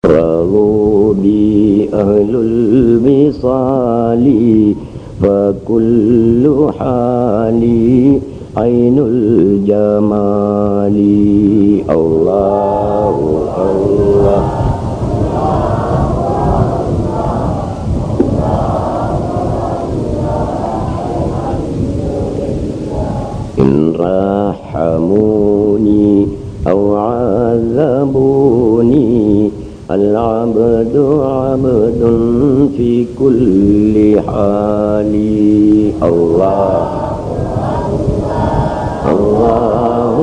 رضوا بي أهل الوصال فكل حالي عين الجمال. الله الله إن رحموني أو عذبوني العبد عبد في كل حال. الله الله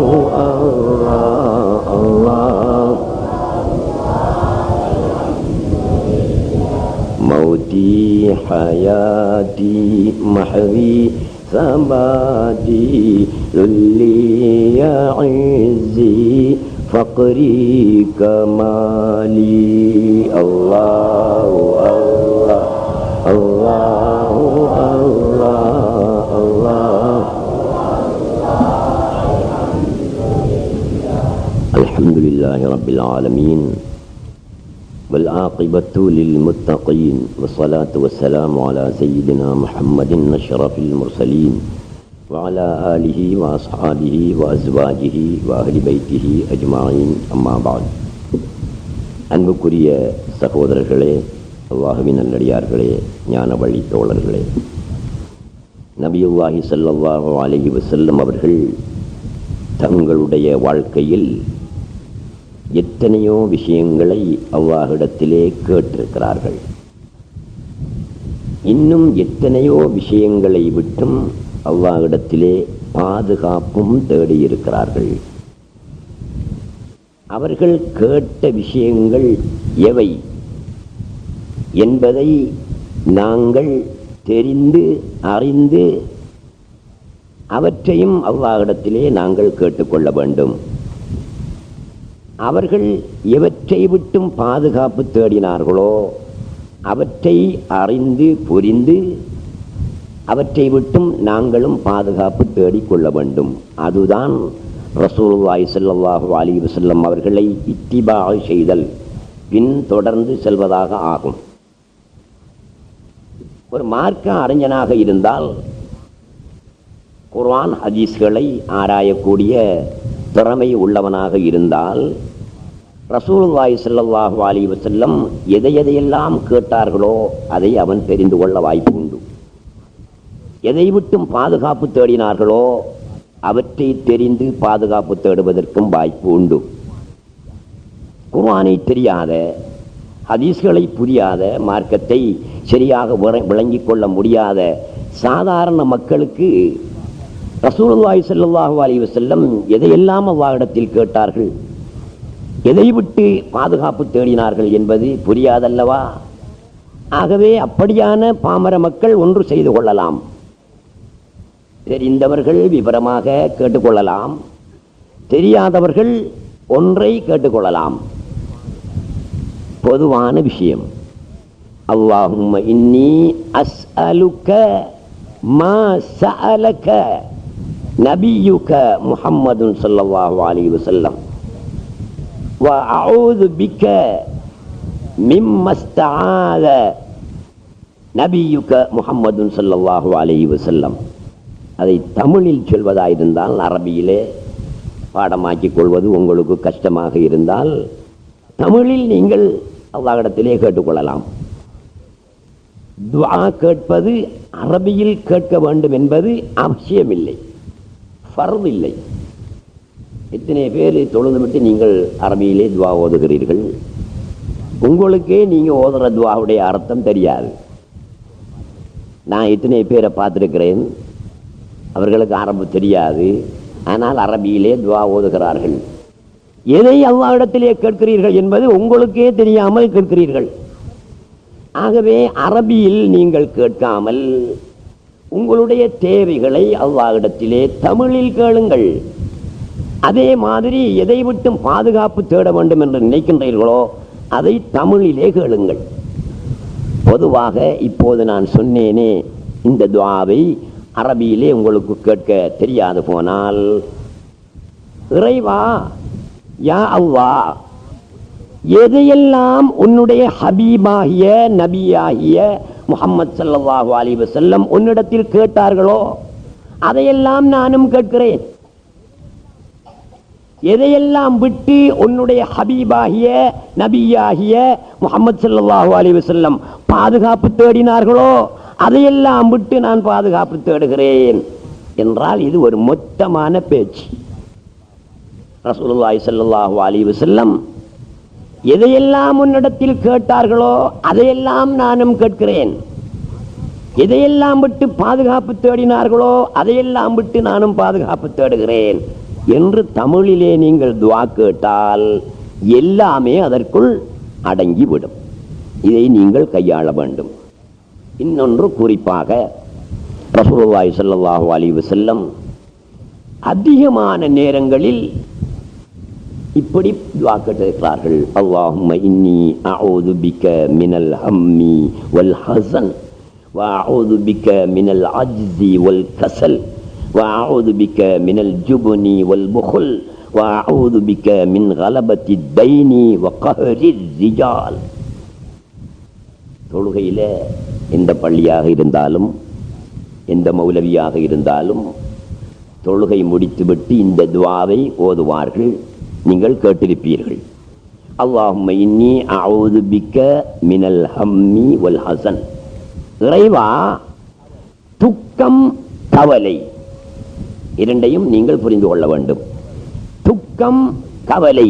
الله الله. موتي حياتي محوي ثباتي ذلي عزي فقري كمالي. الله الله الله الله الله. الحمد لله رب العالمين والعاقبة للمتقين والصلاة والسلام على سيدنا محمد أشرف المرسلين وعلى آله وأصحابه وأزواجه وأهل بيته أجمعين. أما بعد. அன்புக்குரிய சகோதரர்களே, அல்லாஹ்வின் நல்லடியார்களே, ஞான வழி தோழர்களே, நபியுல்லாஹி ஸல்லல்லாஹு அலைஹி வஸல்லம் அவர்கள் தங்களுடைய வாழ்க்கையில் எத்தனையோ விஷயங்களை அல்லாஹ்விடத்திலே கேட்டிருக்கிறார்கள். இன்னும் எத்தனையோ விஷயங்களை விட்டும் அல்லாஹ்விடத்திலே பாதுகாப்பும் தேடியிருக்கிறார்கள். அவர்கள் கேட்ட விஷயங்கள் எவை என்பதை நாங்கள் தெரிந்து அறிந்து அவற்றையும் அல்லாஹ்விடத்திலே நாங்கள் கேட்டுக்கொள்ள வேண்டும். அவர்கள் எவற்றை விட்டும் பாதுகாப்பு தேடினார்களோ அவற்றை அறிந்து புரிந்து அவற்றை விட்டும் நாங்களும் பாதுகாப்பு தேடிக்கொள்ள வேண்டும். அதுதான் ரசூலுல்லாஹி ஸல்லல்லாஹு அலைஹி வஸல்லம் அவர்களை இத்திபா செய்தல், பின் தொடர்ந்து செல்வதாக ஆகும். ஒரு மார்க்க அறிஞனாக இருந்தால் குர்ஆன் ஹதீஸ்களை ஆராயக்கூடிய திறமை உள்ளவனாக இருந்தால் ரசூலுல்லாஹி ஸல்லல்லாஹு அலைஹி வஸல்லம் எதையெல்லாம் கேட்டார்களோ அதை அவன் தெரிந்து கொள்ள வாய்ப்பு உண்டு. எதை விட்டும் பாதுகாப்பு தேடினார்களோ அவற்றை தெரிந்து பாதுகாப்பு தேடுவதற்கும் வாய்ப்பு உண்டு. குர்ஆனை தெரியாத, ஹதீஸ்களை புரியாத, மார்க்கத்தை சரியாக விளங்கிக் கொள்ள முடியாத சாதாரண மக்களுக்கு ரசூலுல்லாஹி ஸல்லல்லாஹு அலைஹி வஸல்லம் எதையெல்லாம் அல்லாஹ்விடத்தில் கேட்டார்கள், எதை விட்டு பாதுகாப்பு தேடினார்கள் என்பது புரியாதல்லவா? ஆகவே அப்படியான பாமர மக்கள் ஒன்று செய்து கொள்ளலாம். தெரிந்தவர்கள் விவரமாக கேட்டுக்கொள்ளலாம், தெரியாதவர்கள் ஒன்றை கேட்டுக்கொள்ளலாம். பொதுவான விஷயம், அல்லாஹும்ம இன்னி அஸ்அலுக மா சஅலக நபியுக முஹம்மதுன் ஸல்லல்லாஹு அலைஹி வஸல்லம் வ அஊது பிக மிம்ம ஸ்தஆத நபியுக முஹம்மதுன் ஸல்லல்லாஹு அலைஹி வஸல்லம். அதை தமிழில் சொல்வதாயிருந்தால் அரபியிலே பாடமாக்கிக் கொள்வது உங்களுக்கு கஷ்டமாக இருந்தால் தமிழில் நீங்கள் அல்லாஹ்விடத்திலே கேட்டுக்கொள்ளலாம். துஆ கேட்பது அரபியில் கேட்க வேண்டும் என்பது அவசியமில்லை, ஃபர்து இல்லை. எத்தனை பேர் தொழுதுவிட்டு நீங்கள் அரபியிலே துஆ ஓதுகிறீர்கள்? உங்களுக்கே நீங்கள் ஓதுற துஆவுடைய அர்த்தம் தெரியாது. நான் எத்தனை பேரை பார்த்துருக்கிறேன், அவர்களுக்கு அரபு தெரியாது, ஆனால் அரபியிலே துஆ ஓதுகிறார்கள். எதை அல்லாஹ்விடத்திலே கேட்கிறீர்கள் என்பது உங்களுக்கே தெரியாமல் கேட்கிறீர்கள். ஆகவே அரபியில் நீங்கள் கேட்காமல் உங்களுடைய தேவைகளை அல்லாஹ்விடத்திலே தமிழில் கேளுங்கள். அதே மாதிரி எதை விட்டும் பாதுகாப்பு தேட வேண்டும் என்று நினைக்கின்றீர்களோ அதை தமிழிலே கேளுங்கள். பொதுவாக இப்போது நான் சொன்னேனே, இந்த துஆவை அரபியிலே உங்களுக்கு கேட்க தெரியாது போனால், இறைவா யா அல்லாஹ் எதையெல்லாம் உன்னுடைய ஹபீபாகிய நபியாகிய முஹம்மது ஸல்லல்லாஹு அலைஹி வஸல்லம் உன்னிடத்தில் கேட்டார்களோ அதையெல்லாம் நானும் கேட்கிறேன். எதையெல்லாம் விட்டு உன்னுடைய ஹபீபாகிய நபியாகிய முஹம்மது ஸல்லல்லாஹு அலைஹி வஸல்லம் பாதுகாப்பு தேடினார்களோ அதையெல்லாம் விட்டு நான் பாதுகாப்பு தேடுகிறேன் என்றால் இது ஒரு மொத்தமான பேச்சு. ரசூலுல்லாஹி ஸல்லல்லாஹு அலைஹி வஸல்லம் எதையெல்லாம் உன்னிடத்தில் கேட்டார்களோ அதையெல்லாம் நானும் கேட்கிறேன். எதையெல்லாம் விட்டு பாதுகாப்பு தேடினார்களோ அதையெல்லாம் விட்டு நானும் பாதுகாப்பு தேடுகிறேன் என்று தமிழிலே நீங்கள் துஆ கேட்டால் எல்லாமே அதற்குள் அடங்கிவிடும். இதை நீங்கள் கையாள வேண்டும். இன்னொன்று குறிப்பாக ரசூலுல்லாஹி ஸல்லல்லாஹு அலைஹி வஸல்லம் அதிகமான நேரங்களில் இப்படி துஆ கேட்டிருக்கிறார்கள். அல்லாஹும்ம இன்னி அஊது பிக மினல் ஹம்மி வல் ஹஸன் வ அஊது பிக மினல் அஜ்ஸி வல் கஸல் வ அஊது பிக மினல் ஜுப்னி வல் புக்ல் வ அஊது பிக மின் கலபத்தி தைனி வ கஹரி ரிஜால். தொழுகையில எந்த பள்ளியாக இருந்தாலும் எந்த மௌலவியாக இருந்தாலும் தொழுகை முடித்துவிட்டு இந்த துஆவை ஓதுவார்கள். நீங்கள் கேட்டிருப்பீர்கள். அல்லாஹும்ம இன்னி அஊது பிக மினல் ஹம்மி வல் ஹஸன். இறைவா, துக்கம் கவலை இரண்டையும் நீங்கள் புரிந்து கொள்ள வேண்டும். துக்கம் கவலை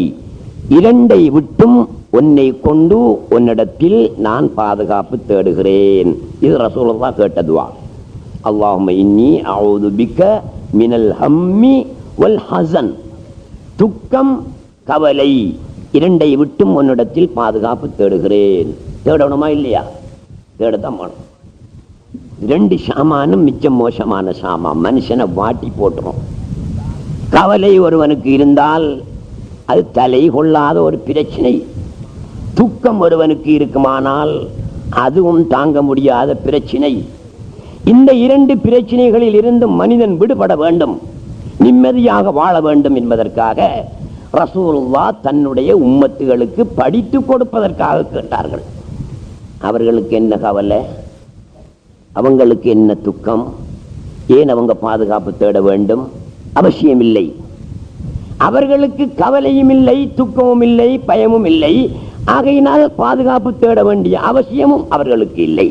இரண்டை விட்டும் உன்னை கொண்டு உன்னிடத்தில் நான் பாதுகாப்பு தேடுகிறேன். இது ரசூலுல்லாஹ் கேட்ட துஆ. அல்லாஹும்ம இன்னி அஊது பிக மினல் ஹம்மி வல் ஹஸன். துக்கம் கவலை இரண்டை விட்டும் உன்னிடத்தில் பாதுகாப்பு தேடுகிறேன். தேடணுமா இல்லையா? தேடத்தான் வேணும். ரெண்டு சாமானும் மிச்சம் மோசமான சாமான், மனுஷனை வாட்டி போட்டுரும். கவலை ஒருவனுக்கு இருந்தால் அது தலை கொள்ளாத ஒரு பிரச்சனை. துக்கம் ஒருவனுக்கு இருக்குமானால் அதுவும் தாங்க முடியாத பிரச்சனை. இந்த இரண்டு பிரச்சனைகளில் இருந்து மனிதன் விடுபட வேண்டும், நிம்மதியாக வாழ வேண்டும் என்பதற்காக ரசூலுல்லாஹ் தன்னுடைய உம்மத்துகளுக்கு படித்து கொடுப்பதற்காக கேட்டார்கள். அவர்களுக்கு என்ன கவலை, அவங்களுக்கு என்ன துக்கம், ஏன் அவங்க பாதுகாப்பு தேட வேண்டும்? அவசியமில்லை. அவர்களுக்கு கவலையும் இல்லை, துக்கமும் இல்லை, பயமும் இல்லை. ஆகையினால் பாதுகாப்பு தேட வேண்டிய அவசியமும் அவர்களுக்கு இல்லை.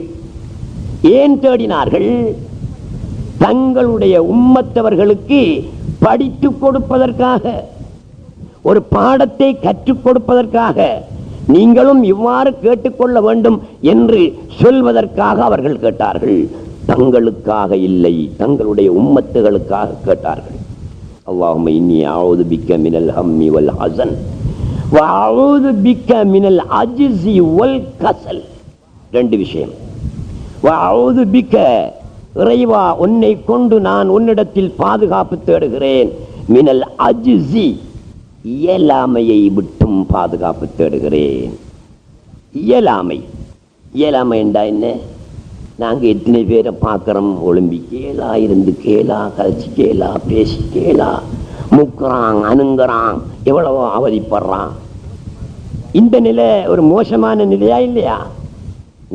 ஏன் தேடினார்கள்? தங்களுடைய உம்மத்தவர்களுக்கு படித்து கொடுப்பதற்காக, ஒரு பாடத்தை கற்றுக் கொடுப்பதற்காக, நீங்களும் இவ்வாறு கேட்டுக்கொள்ள வேண்டும் என்று சொல்வதற்காக அவர்கள் கேட்டார்கள். தங்களுக்காக இல்லை, தங்களுடைய உம்மத்துகளுக்காக கேட்டார்கள். அல்லாஹும்ம இன்னி அஊது பிக மினல் ஹம்மி வல் ஹஸன் வ அஊது பிக மினல் அஜ்ஸி வல் கஸல். ரெண்டு விஷயம். வ அஊது பிக, இறைவா உன்னை கொண்டு நான் உன்னிடத்தில் பாதுகாப்பு தேடுகிறேன். மினல் அஜ்ஸி, இயலாமையை விட்டும் பாதுகாப்பு தேடுகிறேன். இயலாமை, இயலாமை என்றா என்ன? நாங்க எத்தனை பேரை பார்க்கிறோம், ஒளிம்பி கேளா, இருந்து கேளா, கழிச்சு கேளா, பேசி கேளா, முக்குறான், அணுங்குறான், எவ்வளவோ அவதிப்படுறான். இந்த நிலை ஒரு மோசமான நிலையா இல்லையா?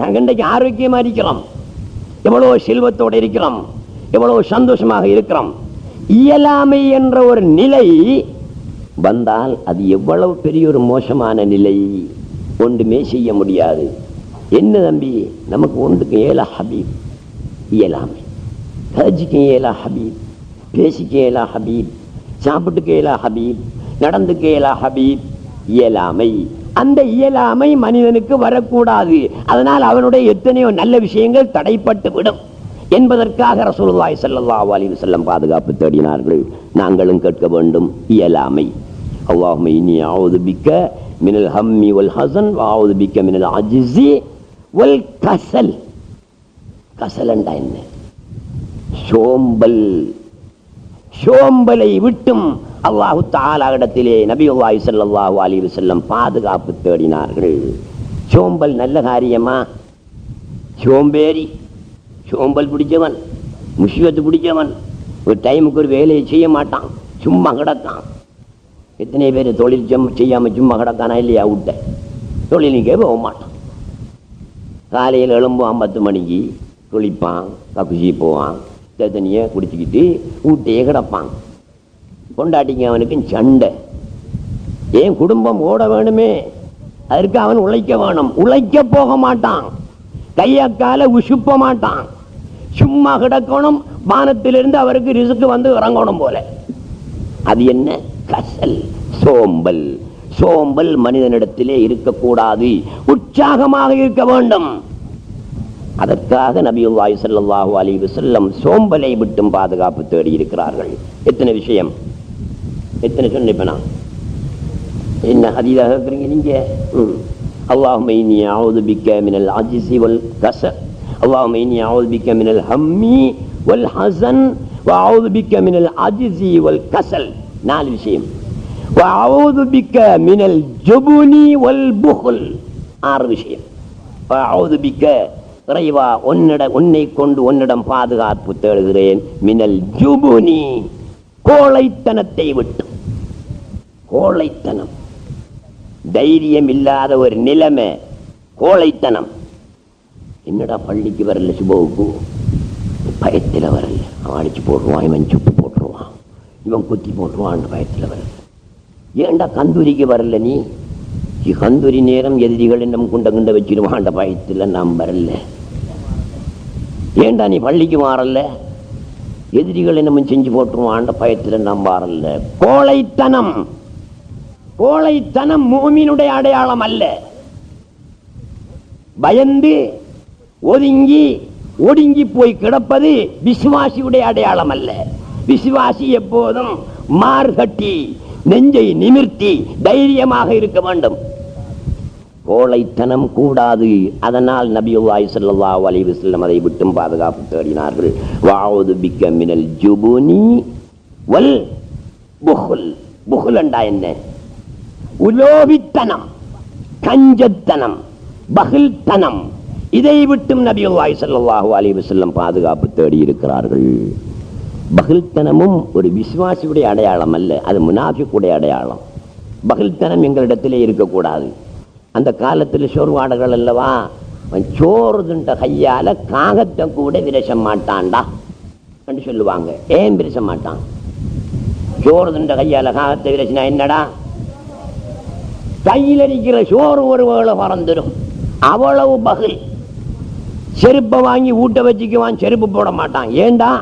நாங்க இன்றைக்கு ஆரோக்கியமா இருக்கிறோம், எவ்வளவு செல்வத்தோடு இருக்கிறோம், எவ்வளவு சந்தோஷமாக இருக்கிறோம். இயலாமை என்ற ஒரு நிலை வந்தால் அது எவ்வளவு பெரிய ஒரு மோசமான நிலை. ஒன்றுமே செய்ய முடியாது. என்ன தம்பி, நமக்கு ஒன்றுக்கு ஏலா ஹபீப், இயலாமை. கதைக்கு ஏலா ஹபீப், பேசிக்க ஏலா ஹபீப், சாப்பிட்டுக்கு ஏலா ஹபீப், நடந்துக்கு ஏலா ஹபீப், இயலாமை. அந்த இயலாமை மனிதனுக்கு வரக்கூடாது. அதனால் அவனுடைய எத்தனையோ நல்ல விஷயங்கள் தடைப்பட்டு விடும் என்பதற்காக ரசூலுல்லாஹி ஸல்லல்லாஹு அலைஹி வஸல்லம் பாதுகாப்பு தேடினார்கள். நாங்களும் கேட்க வேண்டும் இயலாமை. அல்லாஹும்ம இன்னி அஊது பிக மினல் ஹம்மி வல் ஹஸன் வ அஊது பிக மினல் அஜ்ஸி வல் கஸல். கஸல் என்றா என்ன? சோம்பல். சோம்பலை விட்டும் அல்லாஹு தஆலா இடத்திலே நபியுல்லாஹி ஸல்லல்லாஹு அலைஹி வஸல்லம் பாதுகாப்பு தேடினார்கள். சோம்பல் நல்ல காரியமா? சோம்பேறி, சோம்பல் பிடிச்சவன், முஷிவத்து பிடிச்சவன், ஒரு டைமுக்கு ஒரு வேலையை செய்ய மாட்டான், சும்மா கிடக்கான். எத்தனை பேர் தொழில் செய்யாம சும்மா கிடக்கானா இல்லையா? விட்ட தொழிலுக்கே போக மாட்டான். காலையில் எழும்புவான் 10 மணிக்கு, குளிப்பான், கக்குசி போவான், தண்ணியை குடிச்சுக்கிட்டு ஊட்டையே கிடப்பான். கொண்டாட்டிங்க அவனுக்கு சண்டை. ஏன் குடும்பம் ஓட வேணுமே, அதற்கு அவன் உழைக்க வேணும். உழைக்க போக மாட்டான், கையக்கால உசுப்ப மாட்டான், சும்மா கிடக்கணும். வானத்திலிருந்து அவருக்கு ரிசுக்கு வந்து இறங்கணும் போல. அது என்ன? கசல், சோம்பல். சோம்பல் மனிதனிடத்திலே இருக்கக்கூடாது, உற்சாகமாக இருக்க வேண்டும். அதற்காக நபியுல்லாஹி ஸல்லல்லாஹு அலைஹி வஸல்லம் சோம்பலை விட்டும் பாதுகாப்பு தேடி இருக்கிறார்கள். எத்தனை விஷயம், எத்தனை சொன்ன என்ன ஹதீஸாக இருக்கிறீங்க நீங்க? அல்லாஹும்ம இன்னி அஊது பிக்க மினல் அஜ்ஸி வல் கஸல், அல்லாஹும்ம இன்னி அஊது பிக்க மினல் ஹம்மி வல் ஹஸன் வ அஊது பிக்க மினல் அஜ்ஸி வல் கஸல். 4 விஷயம். வ அஊது பிக்க மினல் ஜுபுனி வல் புஹ்ல். 6 விஷயம். வ அஊது பிக்க, இறைவா உன்னை கொண்டு உன்னிடம் பாதுகாப்பு தேடுகிறேன். மினல் ஜுபுனி, கோழைத்தனத்தை விட்டு. கோழைத்தனம், தைரியம் இல்லாத ஒரு நிலைமை, கோழைத்தனம். என்னடா பள்ளிக்கு வரல, சுபவுக்கு பயத்தில் வரல, அவன் அடிச்சு போட்டுருவான், இவன் சுட்டு போட்டுருவான், இவன் குத்தி போட்டுருவான், பயத்தில் வரல. ஏன்டா கந்தூரிக்கு வரல நீ? கந்தூரி நேரம் எதிரிகள் என்னும் குண்ட வச்சிருவான் பயத்தில் நாம் வரல. ஏண்டா நீ பள்ளிக்கு மாறல? எதிரிகள் என்னமும் செஞ்சு போட்டுருவான் பயத்தில் நாம் வரல. கோழைத்தனம். கோழைத்தனம் மூமினுடைய அடையாளம் அல்ல. பயந்து ஒதுங்கி ஒடுங்கி போய் கிடப்பது விசுவாசியுடைய அடையாளம் அல்ல. விசுவாசி எப்போதும் மார்கட்டி நெஞ்சை நிமிர்த்தி தைரியமாக இருக்க வேண்டும். கோழைத்தனம் கூடாது. அதனால் நபியுல்லாஹி ஸல்லல்லாஹு அலைஹி வஸல்லம் அதை விட்டும் பாதுகாப்பு தேடினார்கள். வஅஊது பிக்க மினல் ஜுபுனி வல் புஹ்ல். புஹ்ல் என்றா என்ன? உலோபித்தனம், கஞ்சத்தனம், பகில்தனம். இதை விட்டும் நபியுல்லாஹி ஸல்லல்லாஹு அலைஹி வஸல்லம் பாதுகாப்பு தேடி இருக்கிறார்கள். பகில்தனமும் ஒரு விசுவாசியுடைய அடையாளம் அல்ல, அது முனாஃபிக்குடைய அடையாளம். பகில்தனம் எங்களிடத்திலே இருக்கக்கூடாது. அந்த காலத்தில் சோர்வாடர்கள் அல்லவா, சோறு தின்ற கையால காகத்தை கூட விரச மாட்டான்டா என்று சொல்லுவாங்க. ஏன் விரச மாட்டான்? சோறு தின்ற கையால காகத்தை விரசினா என்னடா? கையில் இருக்கிற சோறு ஒரு வேளை பறந்துடும். அவ்வளவு பகில். செருப்பை வாங்கி ஊட்ட வச்சுக்குவான், செருப்பு போட மாட்டான். ஏண்டா?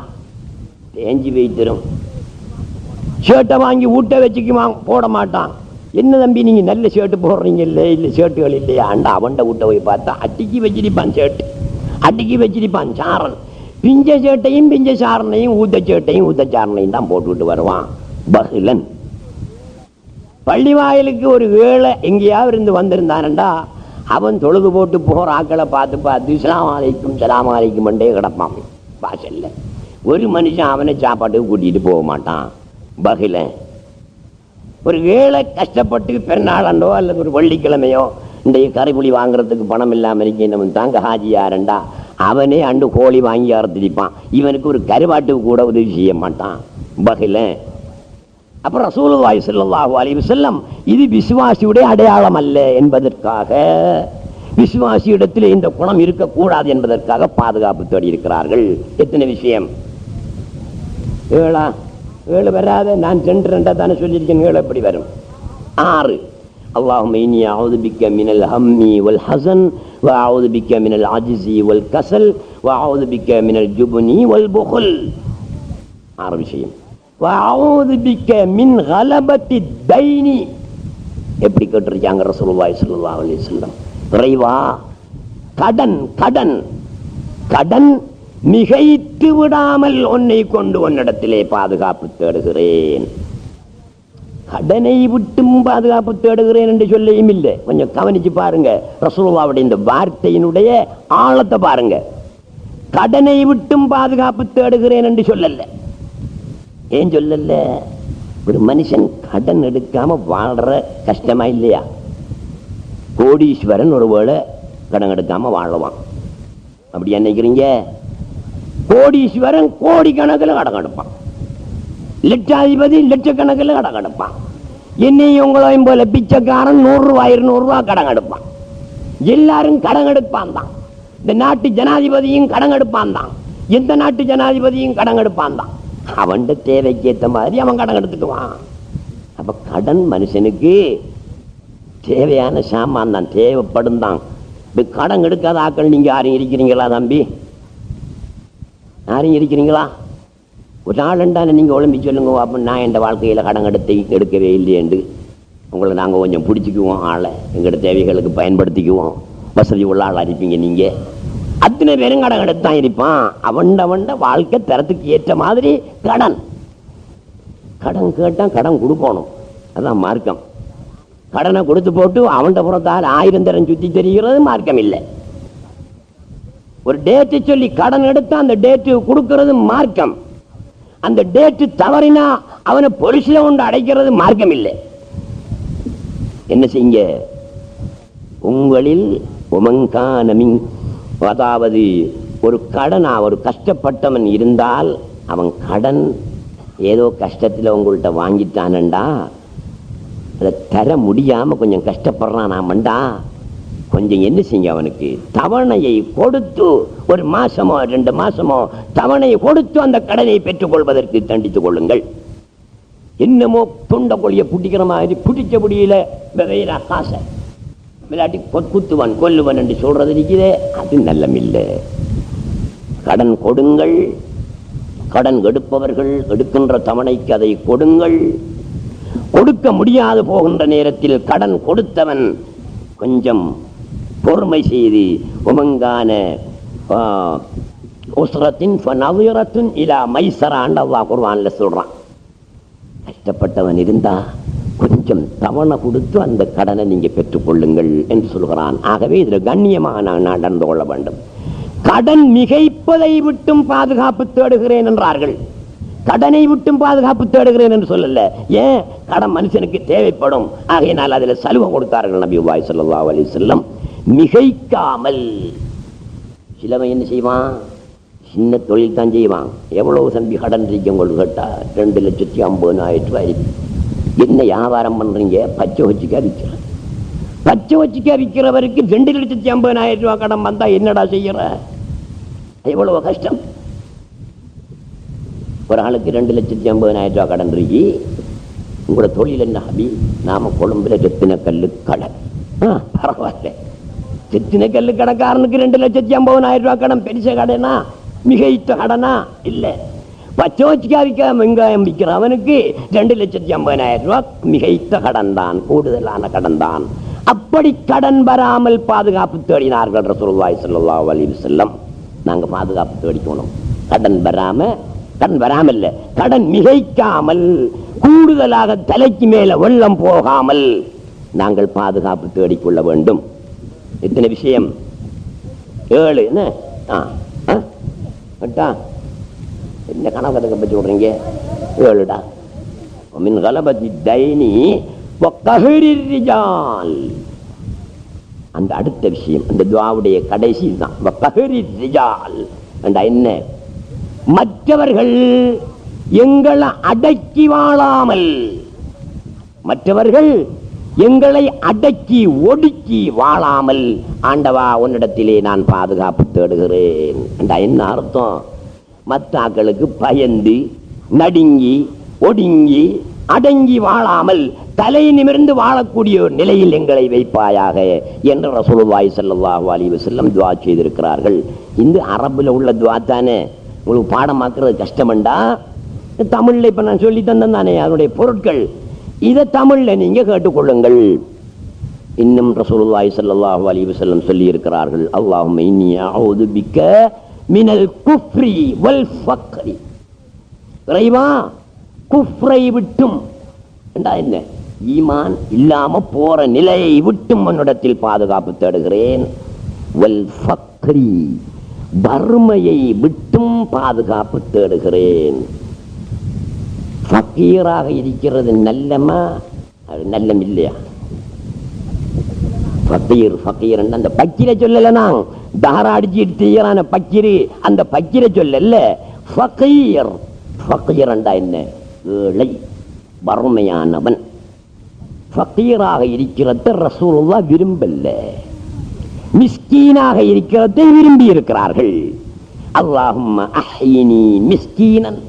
தேஞ்சி வைத்திரும். ஷர்ட்டை வாங்கி ஊட்ட வச்சுக்குவான், போட மாட்டான். என்ன தம்பி நீங்க நல்ல ஷர்ட் போடுறீங்க, இல்லை இல்லை ஷர்ட்டுகள் இல்லையா? அண்டா அவன்ட ஊட்ட போய் பார்த்தா அட்டிக்கு வச்சிருப்பான் ஷர்ட், அட்டிக்கு வச்சிருப்பான் சாரன். பிஞ்ச ஷர்ட்டையும் பிஞ்ச சாரனையும் ஊத்த ஷர்ட்டையும் ஊத்த சாரனையும் தான் போட்டுவிட்டு வருவான். பகிலன். பள்ளி வாயிலுக்கு ஒரு வேளை எங்கேயாவது இருந்து வந்திருந்தானண்டா, அவன் தொழுது போட்டு போகிற ஆக்களை பார்த்து பார்த்து சலாம் அலைக்கும் மண்டே கிடப்பான் வாசல்ல. ஒரு மனுஷன் அவனை சாப்பாட்டுக்கு கூட்டிட்டு போக மாட்டான். பகிலன். ஒரு வேளை கஷ்டப்பட்டு பெருநாளண்டோ அல்லது ஒரு வெள்ளிக்கிழமையோ இன்றைய கரைப்புளி வாங்குறதுக்கு பணம் இல்லாமல் இருக்கேன் நம்ம தாங்க ஹாஜியாரண்டா, அவனே அண்டு கோழி வாங்கி அறுத்திருப்பான். இவனுக்கு ஒரு கருவாட்டுக்கு கூட உதவி செய்ய மாட்டான். பகிலன். அப்புறம் ரசூலுல்லாஹி ஸல்லல்லாஹு அலைஹி வஸல்லம் இது விசுவாசியுடைய அடையாளம் அல்ல என்பதற்காக, விசுவாசியிடத்தில் இந்த குணம் இருக்கக்கூடாது என்பதற்காக பாதுகாப்பு தேடி இருக்கிறார்கள். எத்தனை விஷயம்? 7 வராத, நான் 2 தானே சொல்லியிருக்கேன். 7 எப்படி வரும்? 6. அல்லாஹும்ம இன்னி அஊது பிக்க மினல் ஹம்மி வல் ஹஸன் வ அஊது பிக்க மினல் அஜ்ஸி வல் கஸல் வ அஊது பிக்க மினல் ஜுப்னி வல் புஹ்ல். 6 விஷயம். வ அஊது பிக்க மின் கலபத்தி தைனி. எப்படி கேட்டிருக்காங்க ரசூலுல்லாஹி ஸல்லல்லாஹு அலைஹி வஸல்லம்? இறைவா, கடன் கடன் கடன் மிகைத்து விடாமல் உன்னை கொண்டு உன்னிடத்திலே பாதுகாப்பு தேடுகிறேன். கடனை விட்டும் பாதுகாப்பு தேடுகிறேன் என்று சொல்லியும் இல்லை. கொஞ்சம் கவனிச்சு பாருங்க ரசூலுல்லாஹ்வுடைய இந்த வார்த்தையினுடைய ஆழத்தை பாருங்க. கடனை விட்டும் பாதுகாப்பு தேடுகிறேன் என்று சொல்லல. ஏன் சொல்லல? ஒரு மனுஷன் கடன் எடுக்காம வாழ்ற கஷ்டமா இல்லையா? கோடீஸ்வரன் ஒருவேளை கடன் எடுக்காம வாழவான். அப்படி நினைக்கிறீங்க? கோடீஸ்வரன் கோடிக்கணக்கில் கடன் எடுப்பான். லட்சாதிபதி லட்சக்கணக்கில் கடன் எடுப்பான். என்னையும் உங்களையும் போல பிச்சைக்காரன் 100 ரூபாய் 200 ரூபாய் கடன் எடுப்பான். எல்லாரும் கடன் எடுப்பான் தான். இந்த நாட்டு ஜனாதிபதியும் கடன் எடுப்பான் தான். எந்த நாட்டு ஜனாதிபதியும் கடன் எடுப்பான் தான். அவன் தேவைக்கு ஏற்ற மாதிரி அவன் கடன் எடுத்துக்குவான். அப்ப கடன் மனுஷனுக்கு தேவையான சாமான் தான், தேவைப்படும் தான். இப்ப கடன் எடுக்காத ஆக்கள் நீங்க யாரும் இருக்கிறீங்களா தம்பி? யாரும் இருக்கிறீங்களா? ஒரு நாள் நீங்க ஒழும்பி சொல்லுங்க. அப்ப நான் என் வாழ்க்கையில கடன் எடுக்கவே இல்லையேண்டு உங்களை நாங்கள் கொஞ்சம் பிடிச்சிக்குவோம். ஆளை எங்களோட தேவைகளுக்கு பயன்படுத்திக்குவோம். வசதி உள்ள ஆள் இருப்பீங்க நீங்க. அத்தனை பேரும் கடன் எடுத்தான் இருப்பான். அவண்ட வாழ்க்கை தரத்துக்கு ஏற்ற மாதிரி கடன். கடன் கேட்டான் கடன் கொடுக்கணும். அதான் மார்க்கம். கடனை கொடுத்து போட்டு அவன்கிட்ட புறத்தால் 1000 தரம் சுத்தி தெரிகிறது மார்க்கம் இல்லை. ஒரு டேட்டு சொல்லி கடன் எடுத்தா அந்த டேட்டு கொடுக்கிறது மார்க்கம். அந்த டேட்டு தவறினா அவனை பொலிசில கொண்டு அடைக்கிறது மார்க்கம் இல்லை. என்ன செய்யுங்க? உங்களில் உமங்கானமின், அதாவது ஒரு கடனா ஒரு கஷ்டப்பட்டவன் இருந்தால் அவன் கடன் ஏதோ கஷ்டத்தில் உங்கள்கிட்ட வாங்கிட்டானண்டா, அதை தர முடியாம கொஞ்சம் கஷ்டப்படுறான் நாமண்டா, கொஞ்சம் என்ன செய்ய அவனுக்கு தவணையை கொடுத்து ஒரு மாசமோ 2 மாசமோ தவணையை கொடுத்து அந்த கடனை பெற்றுக் கொள்வதற்கு தண்டித்துக் கொள்ளுங்கள். என்னமோ தொண்ட கொழிய புட்டிக்கிற மாதிரி புட்டிச்ச முடியல வெவையிற காசை விளையாட்டி குத்துவன் கொல்லுவன் என்று சொல்றது இருக்கிறே, அது நல்லமில்லை. கடன் கொடுங்கள். கடன் எடுப்பவர்கள் எடுக்கின்ற தவணைக்கு அதை கொடுங்கள். கொடுக்க முடியாது போகின்ற நேரத்தில் கடன் கொடுத்தவன் கொஞ்சம் பொறுமை செய்து உமங்கான உஸ்ரத்தின் ஃபநதிரத்துன் இலா மைஸரான்னு அல்லாஹ் குர்ஆன்ல சொல்றான். கஷ்டப்பட்டவன் இருந்தா கொஞ்சம் தவணை கொடுத்து அந்த கடனை நீங்க பெற்றுக் கொள்ளுங்கள் என்று சொல்கிறான். ஆகவே இதில் கண்ணியமாக நான் நடந்து கொள்ள வேண்டும். கடன் மிகைப்பதை விட்டும் பாதுகாப்பு தேடுகிறேன் என்றார்கள். கடனை விட்டும் பாதுகாப்பு தேடுகிறேன் என்று சொல்லல. ஏன்? கடன் மனுஷனுக்கு தேவைப்படும். ஆகையினால் அதில் சலுகை கொடுத்தார்கள் நபி ஸல்லல்லாஹு அலைஹி வஸல்லம். மிகைக்காமல். சிலவன் என்ன செய்வான்? சின்ன தொழில் தான் செய்வான். எவ்வளவு தம்பி கடன் இருக்க உங்களுக்கு கேட்டா 2,50,000 ரூபாய். என்ன வியாபாரம் பண்றீங்க? பச்சை வச்சுக்காய் விற்கிற. பச்சை வச்சுக்காய் விற்கிறவருக்கு 2,50,000 ரூபாய் கடன் வந்தா என்னடா செய்யற? எவ்வளவு கஷ்டம். ஒரு ஆளுக்கு 2,50,000 ரூபாய் கடன் இருக்கு. உங்களோட தொழில் என்ன ஹபி? நாம கொழும்புல செத்தின கல்லு கடை. பரவாயில்ல. செத்தின கல்லு கடைக்காரனுக்கு 2,50,000 ரூபாய் கடன் பெருச கடைனா? மிகைத்த கடனா? இல்ல. பச்சை வச்சுக்காய் விற்க வெங்காயம் விற்கிற அவனுக்கு 2,50,000 ரூபாய் மிகைத்த கடன் தான், கூடுதலான கடன் தான். அப்படி கடன் வராமல் பாதுகாப்பு தேடினார்கள் ரசூலுல்லாஹி ஸல்லல்லாஹு அலைஹி வஸல்லம். நாங்க பாதுகாப்பு தேடிக்கணும். கடன் வராமல் இல்ல, கடன் மிகைக்காமல், கூடுதலாக தலைக்கு மேல வெள்ளம் போகாமல் நாங்கள் பாதுகாப்பு தேடிக்கொள்ள வேண்டும். எத்தனை விஷயம்? 7. என்ன என்ன கணக்கு பற்றி சொல்றீங்க? 7டா. மின் கலபத்தி தைனி வக்கஹரிர் ரிஜால். அந்த அடுத்த விஷயம் அந்த துஆவுடைய கடைசி தான். வக்கஹரிர் ரிஜால் என்றா என்ன? மற்றவர்கள் எங்களை அடக்கி வாழாமல், மற்றவர்கள் எங்களை அடக்கி ஒடுக்கி வாழாமல் ஆண்டவா உன்னிடத்திலே நான் பாதுகாப்பு தேடுகிறேன் என்றா என்ன அர்த்தம்? மத்தாக்களுக்கு பயந்து நடுங்கி ஒடுங்கி அடங்கி வாழாமல் தலை நிமிர்ந்து வாழக்கூடிய ஒரு நிலையில் எங்களை வைப்பாயாக என்று ரசூலுல்லாஹி ஸல்லல்லாஹு அலைஹி வஸல்லம் துஆ செய்திருக்கிறார்கள். இந்த அரபுல உள்ள துஆ தானே. உங்களுக்கு பாடமாக்குறது கஷ்டமண்டா தமிழ்ல இப்ப நான் சொல்லி தந்தேன் தானே அதனுடைய பொருட்கள். இதை தமிழ்ல நீங்க கேட்டுக்கொள்ளுங்கள். இன்னும் ரசூலுல்லாஹி ஸல்லல்லாஹு அலைஹி வஸல்லம் சொல்லி இருக்கிறார்கள், அல்லாஹும்ம இன்னி அஊது பிக்க மினல் குஃப்ரி வல் ஃபக்ரி. இறைவா, குஃப்ரை விட்டும் என்ன ஈமான் இல்லாம போற நிலையை விட்டும் உன்னிடத்தில் பாதுகாப்பு தேடுகிறேன். வல் ஃபக்ரி, வறுமையை விட்டும் பாதுகாப்பு தேடுகிறேன். ஃபக்கீராக இருக்கிறது நல்லமா? அது நல்லம் இல்லையா? ஃபக்கீர் ஃபக்கீர் அந்த பக்கீரை சொல்லலனா தாரா அடிச்சு தீரான பக்கீரு, அந்த பக்கீரை சொல்லல. ஃபக்கீர் ஃபக்கீர் என்ன? ஏழை, வறுமையானவன். ஃபக்கீராக இருக்கிறத ரசூலுல்லாஹ் விரும்பல. மிஸ்கீனாக இருக்கிறதை விரும்பி இருக்கிறார்கள். அல்லாஹும்ம அஹ்யினி மிஸ்கீனன்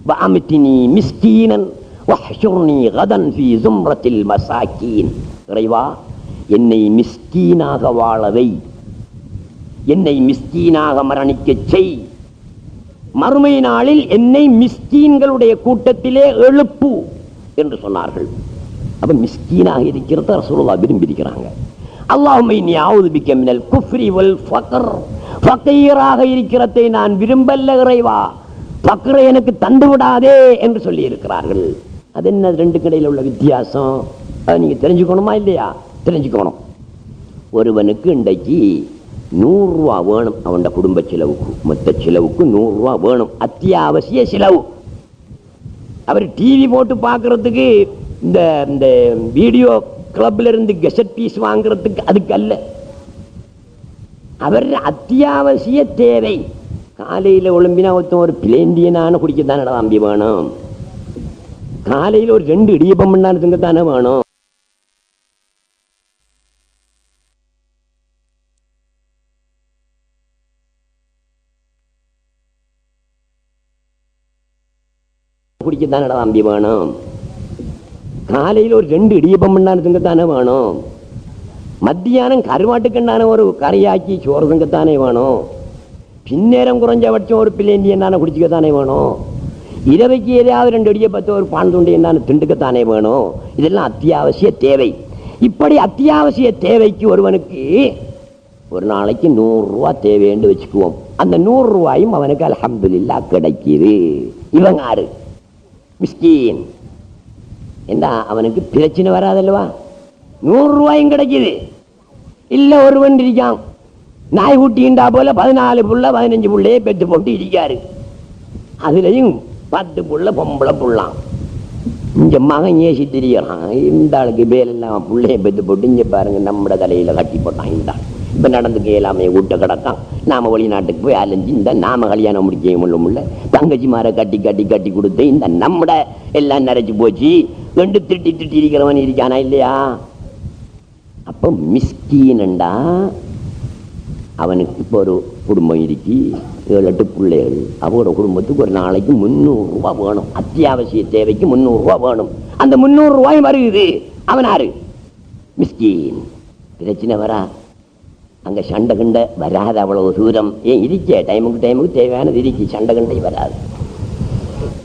வ அமித்னி மிஸ்கீனன் வஹ்ஷுர்னி கதன் ஃபீ ஸும்ரத்தில் மசாக்கீன். இறைவா, என்னை மிஸ்கீனாக வாழவை, என்னை மிஸ்கீனாக மரணிக்கச் செய், மறுமை நாளில் என்னை மிஸ்கீன்களுடைய கூட்டத்திலே எழுப்பு என்று சொன்னார்கள். அப்ப மிஸ்கீனாக இருக்கிறத ரசூலுல்லாஹ் விரும்பி இருக்கிறாங்க. அல்லாஹும்ம இன்னி அஊது பிக்க மினல் குஃப்ரி வல் ஃபக்ர், ஃபகீராக இருக்கிறதை நான் விரும்பல்ல இறைவா, ஃபக்ரை எனக்கு தந்து விடாதே என்று சொல்லி இருக்கிறார்கள். அது என்ன ரெண்டு இடையில உள்ள வித்தியாசம்? அதை நீங்க தெரிஞ்சுக்கணுமா இல்லையா? தெரிஞ்சுக்கணும். ஒருவனுக்கு இன்றைக்கு 100 ரூபா வேணும், அவன் குடும்ப செலவுக்கு, மொத்த செலவுக்கு 100 ரூபா வேணும், அத்தியாவசிய செலவு. அவர் டிவி போட்டு பார்க்கறதுக்கு, இந்த வீடியோ கிளப்ல இருந்து கெசட் பீஸ் வாங்குறதுக்கு அதுக்கு அல்ல, அவர் அத்தியாவசிய தேவை. காலையில் ஒழும்பினா ஒருத்தன் ஒரு பிளேண்டியனான குடிக்கத்தானே தம்பி வேணும், காலையில் ஒரு 2 இடியப்பம் தானே வேணும். குடிக்கத்தானே தம்பி வேணும், காலையில் ஒரு 2 இடியப்பம் தானே வேணும். மத்தியானம் கருவாட்டுக்கண்டான ஒரு கரையாக்கி சோறு திங்கத்தானே வேணும். பின்னேரம் குறைஞ்சபட்சம் ஒரு பிளேண்டியனான குடிச்சுக்கத்தானே வேணும். இரவைக்கு ஏதாவது 2 இடியப்பத்தை ஒரு பான் துண்டு என்ன திண்டுக்கத்தானே வேணும். இதெல்லாம் அத்தியாவசிய தேவை. இப்படி அத்தியாவசிய தேவைக்கு ஒருவனுக்கு ஒரு நாளைக்கு 100 ரூபா தேவைன்னு வச்சுக்குவோம். அந்த 100 ரூபாயும் அவனுக்கு அல்ஹம்துலில்லாஹ் கிடைக்குது. இவங்க யாரு? மிஸ்கீன். என்ன, அவனுக்கு பிரச்சனை வராதல்லவா? 100 ரூபாயும் கிடைக்குது. இல்ல ஒருவன் இருக்கான், நாய் ஊட்டிண்டா போல 14 புள்ள 15 புள்ளையே பெற்று போட்டு இருக்காரு. அதுலயும் 10 புள்ள பொம்பளை புள்ளான். இங்க மகன் ஏசி திரியான். இந்த ஆளுக்கு பேலெல்லாம் புள்ளைய பெற்று போட்டு இங்க பாருங்க நம்மட தலையில கட்டி போட்டான். இந்த இப்ப நடந்துக்க எல்லாமே ஊட்ட கிடக்கான். நாம வெளிநாட்டுக்கு போய் அலைஞ்சு இந்த நாம கல்யாணம் முடிக்க முடியல, தங்கச்சி மாற கட்டி கட்டி கட்டி கொடுத்து இந்த நம்மட எல்லாம் நிறைச்சு போச்சு. 2 திட்டி திட்டி இருக்கிறவன் இருக்கானா இல்லையா? அப்போ மிஸ்கீனண்டா அவனுக்கு இப்போ ஒரு குடும்பம் இருக்கு, 7-8 பிள்ளைகள். அவரோட குடும்பத்துக்கு ஒரு நாளைக்கு 300 ரூபா வேணும், அத்தியாவசிய தேவைக்கு 300 ரூபா வேணும். அந்த 300 ரூபாயும் வருது. அவனாரு? மிஸ்கீன். பிரச்சனை வரா, அங்க சண்டை கண்டை வராது. அவ்வளவு தூரம் ஏன் இருக்க, டைமுக்கு தேவையானது இருக்கு, சண்டை கண்டை வராது.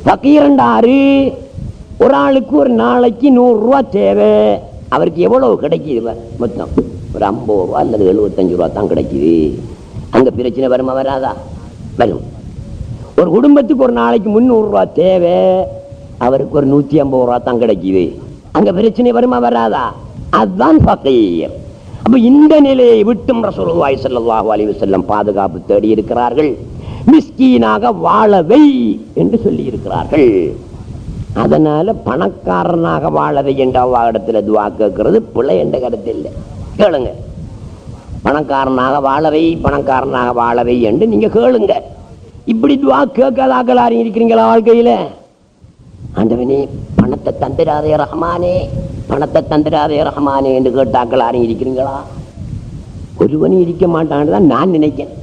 ஃபகீரண்டாரு, ஒரு ஆளுக்கு ஒரு நாளைக்கு 100 ரூபா தேவை. அவருக்கு எவ்வளவு கிடைக்குது மொத்தம்? ஒரு 50 ரூபா அல்லது 75 ரூபா தான் கிடைக்குது. அங்க பிரச்சனை வருமா வராதா? வரும். ஒரு குடும்பத்துக்கு ஒரு நாளைக்கு 300 ரூபா தேவை, அவருக்கு ஒரு 150 ரூபா தான் கிடைக்குது. அங்க பிரச்சனை வருமா வராதா? அதுதான் ஃபகீர். அப்ப இந்த நிலையை விட்டும் ரசூலுல்லாஹி ஸல்லல்லாஹு அலைஹி வஸல்லம் பாதுகாப்பு தேடி இருக்கிறார்கள். மிஸ்கீனாக வாழவை என்று சொல்லி இருக்கிறார்கள். அதனால பணக்காரனாக வாழவை என்ற அல்லாஹ்விடத்துல துஆ கேட்கிறது பிழை என்ற கருத்து இல்லை. கேளுங்க, பணக்காரனாக வாழவை, பணக்காரனாக வாழவை என்று நீங்க கேளுங்க. இப்படி துஆ கேட்காதாக்கள் யாரும் இருக்கிறீங்களா வாழ்க்கையில? ஆண்டவனே பணத்தை தந்திராதே ரஹ்மானே, பணத்தை தந்திராதே ரஹ்மானே என்று கேட்டாக்கள் யாரும் இருக்கிறீங்களா? ஒருவனும் இருக்க மாட்டான்னு தான் நான் நினைக்கிறேன்.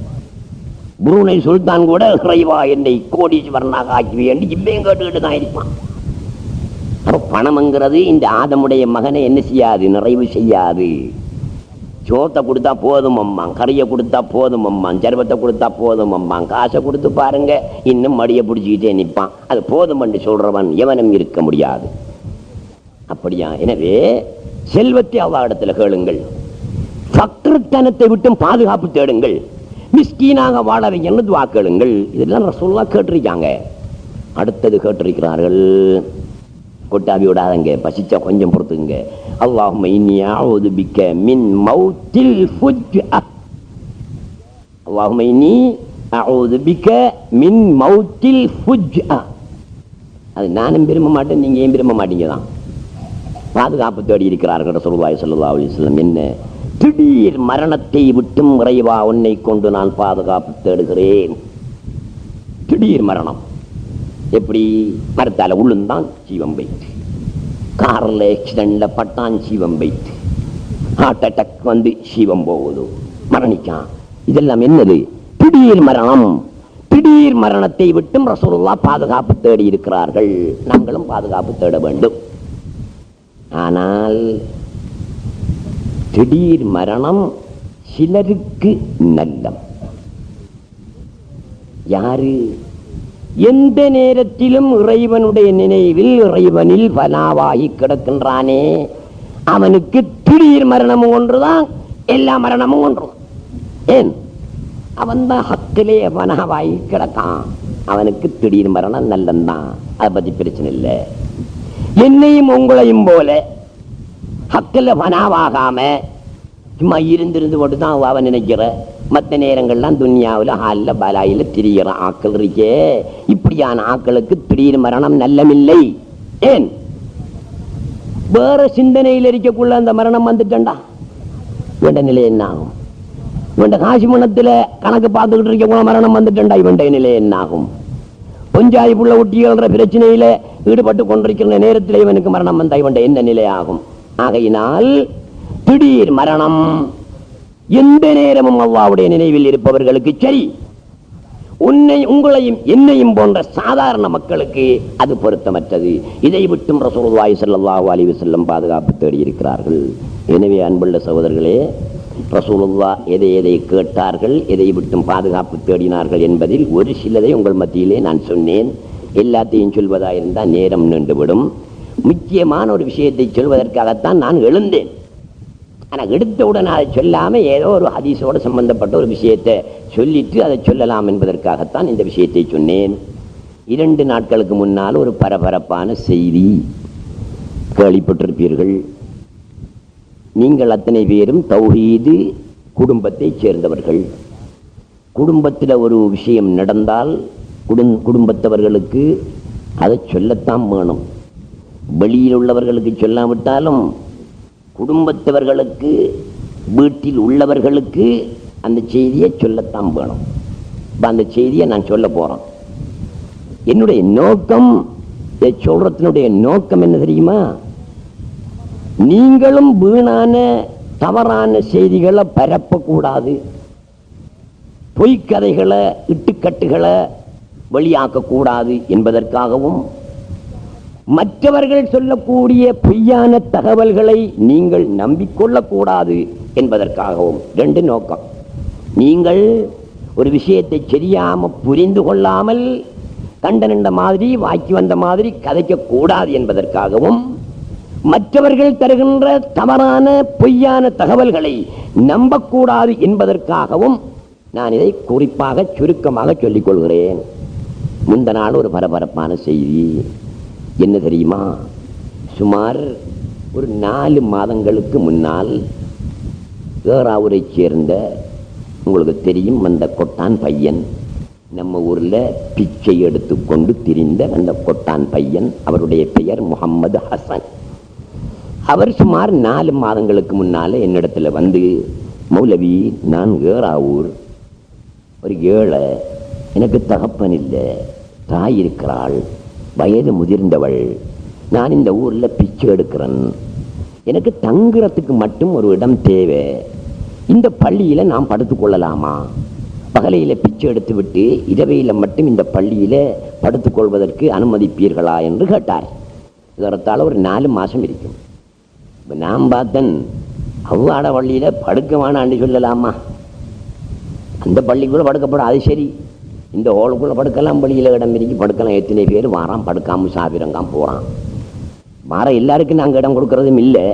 புரூனை சுல்தான் கூட இறைவா என்னை கோடீஸ்வரனாக ஆக்கி என்று இப்பயும் கேட்டுக்கிட்டு தான் இருப்பான். அப்ப பணம்ங்கிறது இந்த ஆதமுடைய மகனை என்ன செய்யாது, நிறைவு செய்யாது. சோத்தை கொடுத்தா போதும் அம்மான், கறியை கொடுத்தா போதும் அம்மான், சர்வத்தை கொடுத்தா போதும் அம்மான், காசை கொடுத்து பாருங்க இன்னும் மடியை பிடிச்சிக்கிட்டே நிற்பான். அது போதும் என்று சொல்றவன் எவனும் இருக்க முடியாது. அப்படியா? எனவே செல்வத்தை அல்லாஹ்விடத்தில் கேளுங்கள், ஃபக்ருத்தனத்தை விட்டும் பாதுகாப்பு தேடுங்கள், மிஸ்கீனாக வாழவை என்று துஆ கேளுங்கள். இதெல்லாம் ரசூலுல்லாஹ் கேட்டிருக்காங்க. அடுத்தது கேட்டிருக்கிறார்கள், கொட்டாவி விடாதங்க, பசிச்சா கொஞ்சம் பொறுத்துங்க. அல்லாஹும்ம இன்னி அஊது பிக்க மின் மௌத்தில் ஃபுஜ்அ, அல்லாஹும்ம இன்னி அஊது பிக்க மின் மௌத்தில் ஃபுஜ்அ. அது நானும் விரும்ப மாட்டேன், நீங்க ஏன் விரும்ப மாட்டீங்க தான். பாதுகாப்பு தேடி இருக்கிறார்கள் ரசூலுல்லாஹி ஸல்லல்லாஹு அலைஹி வஸல்லம். என்ன திடீர் மரணத்தை விட்டும் இறைவா உன்னை கொண்டு நான் பாதுகாப்பு தேடுகிறேன். திடீர் மரணம் எப்படி? மரத்தால உள்ளுந்தான் ஜீவம் வைத்து, காரில் ஆக்சிடென்ட்ல பட்டான் ஜீவம் வைத்து, ஹார்ட் அட்டாக் வந்து ஜீவம் போகுது. மரணிக்கான். இதெல்லாம் என்னது? திடீர் மரணம். திடீர் மரணத்தை விட்டும் ரசூலுல்லாஹ் பாதுகாப்பு தேடி இருக்கிறார்கள். நாங்களும் பாதுகாப்பு தேட வேண்டும். ஆனால் திடீர் மரணம் சிலருக்கு நல்லம். யாரு? எந்த நேரத்திலும் இறைவனுடைய நினைவில் இறைவனில் பனாவாகி கிடக்கின்றானே அவனுக்கு திடீர் மரணமும் ஒன்றுதான், எல்லா மரணமும் ஒன்று. ஏன்? அவன் தான் ஹக்கிலே பனாவாகி கிடக்கான். அவனுக்கு திடீர் மரணம் நல்லந்தான். அதை பத்தி பிரச்சனை இல்லை. என்னையும் உங்களையும் போல ஹக்கில் பனாவாகாம சும்மா இருந்திருந்து போட்டு தான் அவன் நினைக்கிற மற்ற நேரங்கள்லாம் துன்யாவில் ஹாலில் பலாயில் திரிகிற ஆக்கள் இருக்கே. இப்படியான ஆக்களுக்கு திடீர் மரணம் நல்லமில்லை. ஏன்? வேற சிந்தனையில் இருக்கக்குள்ள அந்த மரணம் வந்துட்டா இவண்ட நிலை என்ன ஆகும்? இவண்ட காசி மனத்தில் கணக்கு பார்த்துக்கிட்டு இருக்கக்குள்ள மரணம் வந்துட்டா இவண்ட நிலை என்ன ஆகும்? பொஞ்சாதி புள்ள ஒட்டியல்ற பிரச்சனையில ஈடுபட்டு கொண்டிருக்கிற நேரத்தில் இவனுக்கு மரணம் வந்தா இவண்ட என்ன நிலை ஆகும்? ஆகையினால் திடீர் மரணம் எந்த நேரமும் அல்லாஹ்வுடைய நினைவில் இருப்பவர்களுக்கு சரி, உங்களையும் என்னையும் போன்ற சாதாரண மக்களுக்கு அது பொருத்தமற்றது. இதை விட்டும் ரசூலுல்லாஹி ஸல்லல்லாஹு அலைஹி வஸல்லம் பாதுகாப்பு தேடி இருக்கிறார்கள். எனவே அன்புள்ள சகோதரர்களே, ரசூலுல்லாஹ் எதை எதை கேட்டார்கள், எதை விட்டும் பாதுகாப்பு தேடினார்கள் என்பதில் ஒரு சிலதை உங்கள் மத்தியிலே நான் சொன்னேன். எல்லாத்தையும் சொல்வதாயிருந்தால் நேரம் நின்றுவிடும். முக்கியமான ஒரு விஷயத்தை சொல்வதற்காகத்தான் நான் எழுந்தேன். ஆனால் எடுத்தவுடன் அதை சொல்லாமல் ஏதோ ஒரு ஹதீஸோடு சம்பந்தப்பட்ட ஒரு விஷயத்தை சொல்லிட்டு அதை சொல்லலாம் என்பதற்காகத்தான் இந்த விஷயத்தை சொன்னேன். 2 நாட்களுக்கு முன்னால் ஒரு பரபரப்பான செய்தி கேள்விப்பட்டிருப்பீர்கள். நீங்கள் அத்தனை பேரும் தௌஹீது குடும்பத்தை சேர்ந்தவர்கள். குடும்பத்தில் ஒரு விஷயம் நடந்தால் குடும்பத்தவர்களுக்கு அதை சொல்லத்தான் வேணும். வெளியில் உள்ளவர்களுக்கு சொல்லாவிட்டாலும் குடும்பத்தவர்களுக்கு, வீட்டில் உள்ளவர்களுக்கு அந்த செய்தியை சொல்லத்தான் வேணும். அந்த செய்தியை நான் சொல்ல போறேன். என்னுடைய நோக்கம், சொல்றத்தினுடைய நோக்கம் என்ன தெரியுமா? நீங்களும் வீணான தவறான செய்திகளை பரப்பக்கூடாது, பொய்க்கதைகளை இட்டுக்கட்டுகளை வெளியாக்கக்கூடாது என்பதற்காகவும், மற்றவர்கள் சொல்லக்கூடிய பொய்யான தகவல்களை நீங்கள் நம்பிக்கொள்ளக்கூடாது என்பதற்காகவும் 2 நோக்கம். நீங்கள் ஒரு விஷயத்தை தெரியாம புரிந்து கொள்ளாமல் கண்ட நின்ற மாதிரி வாக்கி வந்த மாதிரி கதைக்க கூடாது என்பதற்காகவும், மற்றவர்கள் தருகின்ற தவறான பொய்யான தகவல்களை நம்பக்கூடாது என்பதற்காகவும் நான் இதை குறிப்பாக சுருக்கமாக சொல்லிக் கொள்கிறேன். முந்த நாள் ஒரு பரபரப்பான செய்தி என்ன தெரியுமா? சுமார் ஒரு 4 மாதங்களுக்கு முன்னால் ஏறாவூரை சேர்ந்த, உங்களுக்கு தெரியும், அந்த கொட்டான் பையன், நம்ம ஊரில் பிச்சை எடுத்துக்கொண்டு திரிந்த அந்த கொட்டான் பையன், அவருடைய பெயர் முகம்மது ஹசன். அவர் சுமார் 4 மாதங்களுக்கு முன்னால என்னிடத்துல வந்து, மௌலவி, நான் ஏறாவூர் ஒரு ஏழை, எனக்கு தகப்பன் இல்லை, தாய் இருக்கிறாள், வயது முதிர்ந்தவள், நான் இந்த ஊர்ல பிச்சை எடுக்கிறேன், எனக்கு தங்குறதுக்கு மட்டும் ஒரு இடம் தேவை, இந்த பள்ளியில நான் படுத்துக்கொள்ளலாமா? பகலையில பிச்சை எடுத்து விட்டு இரவையில மட்டும் இந்த பள்ளியில படுத்துக்கொள்வதற்கு அனுமதிப்பீர்களா என்று கேட்டார். இதற்கால ஒரு 4 மாசம் இருக்கும். நான் பார்த்தேன், அவ்வாட பள்ளியில படுக்க வேணான்னு சொல்லலாமா? அந்த பள்ளிக்குள்ள படுக்கப்படும், அது சரி, இந்த ஹோலுக்குள்ள படுக்கலாம், பள்ளியில இடம் இருக்கு, படுக்கலாம். எத்தனை பேர் வாரான், படுக்காம சாபிரங்காம் போறான். வார எல்லாருக்கும் நாங்கள் இடம் கொடுக்கறதும் இல்லை.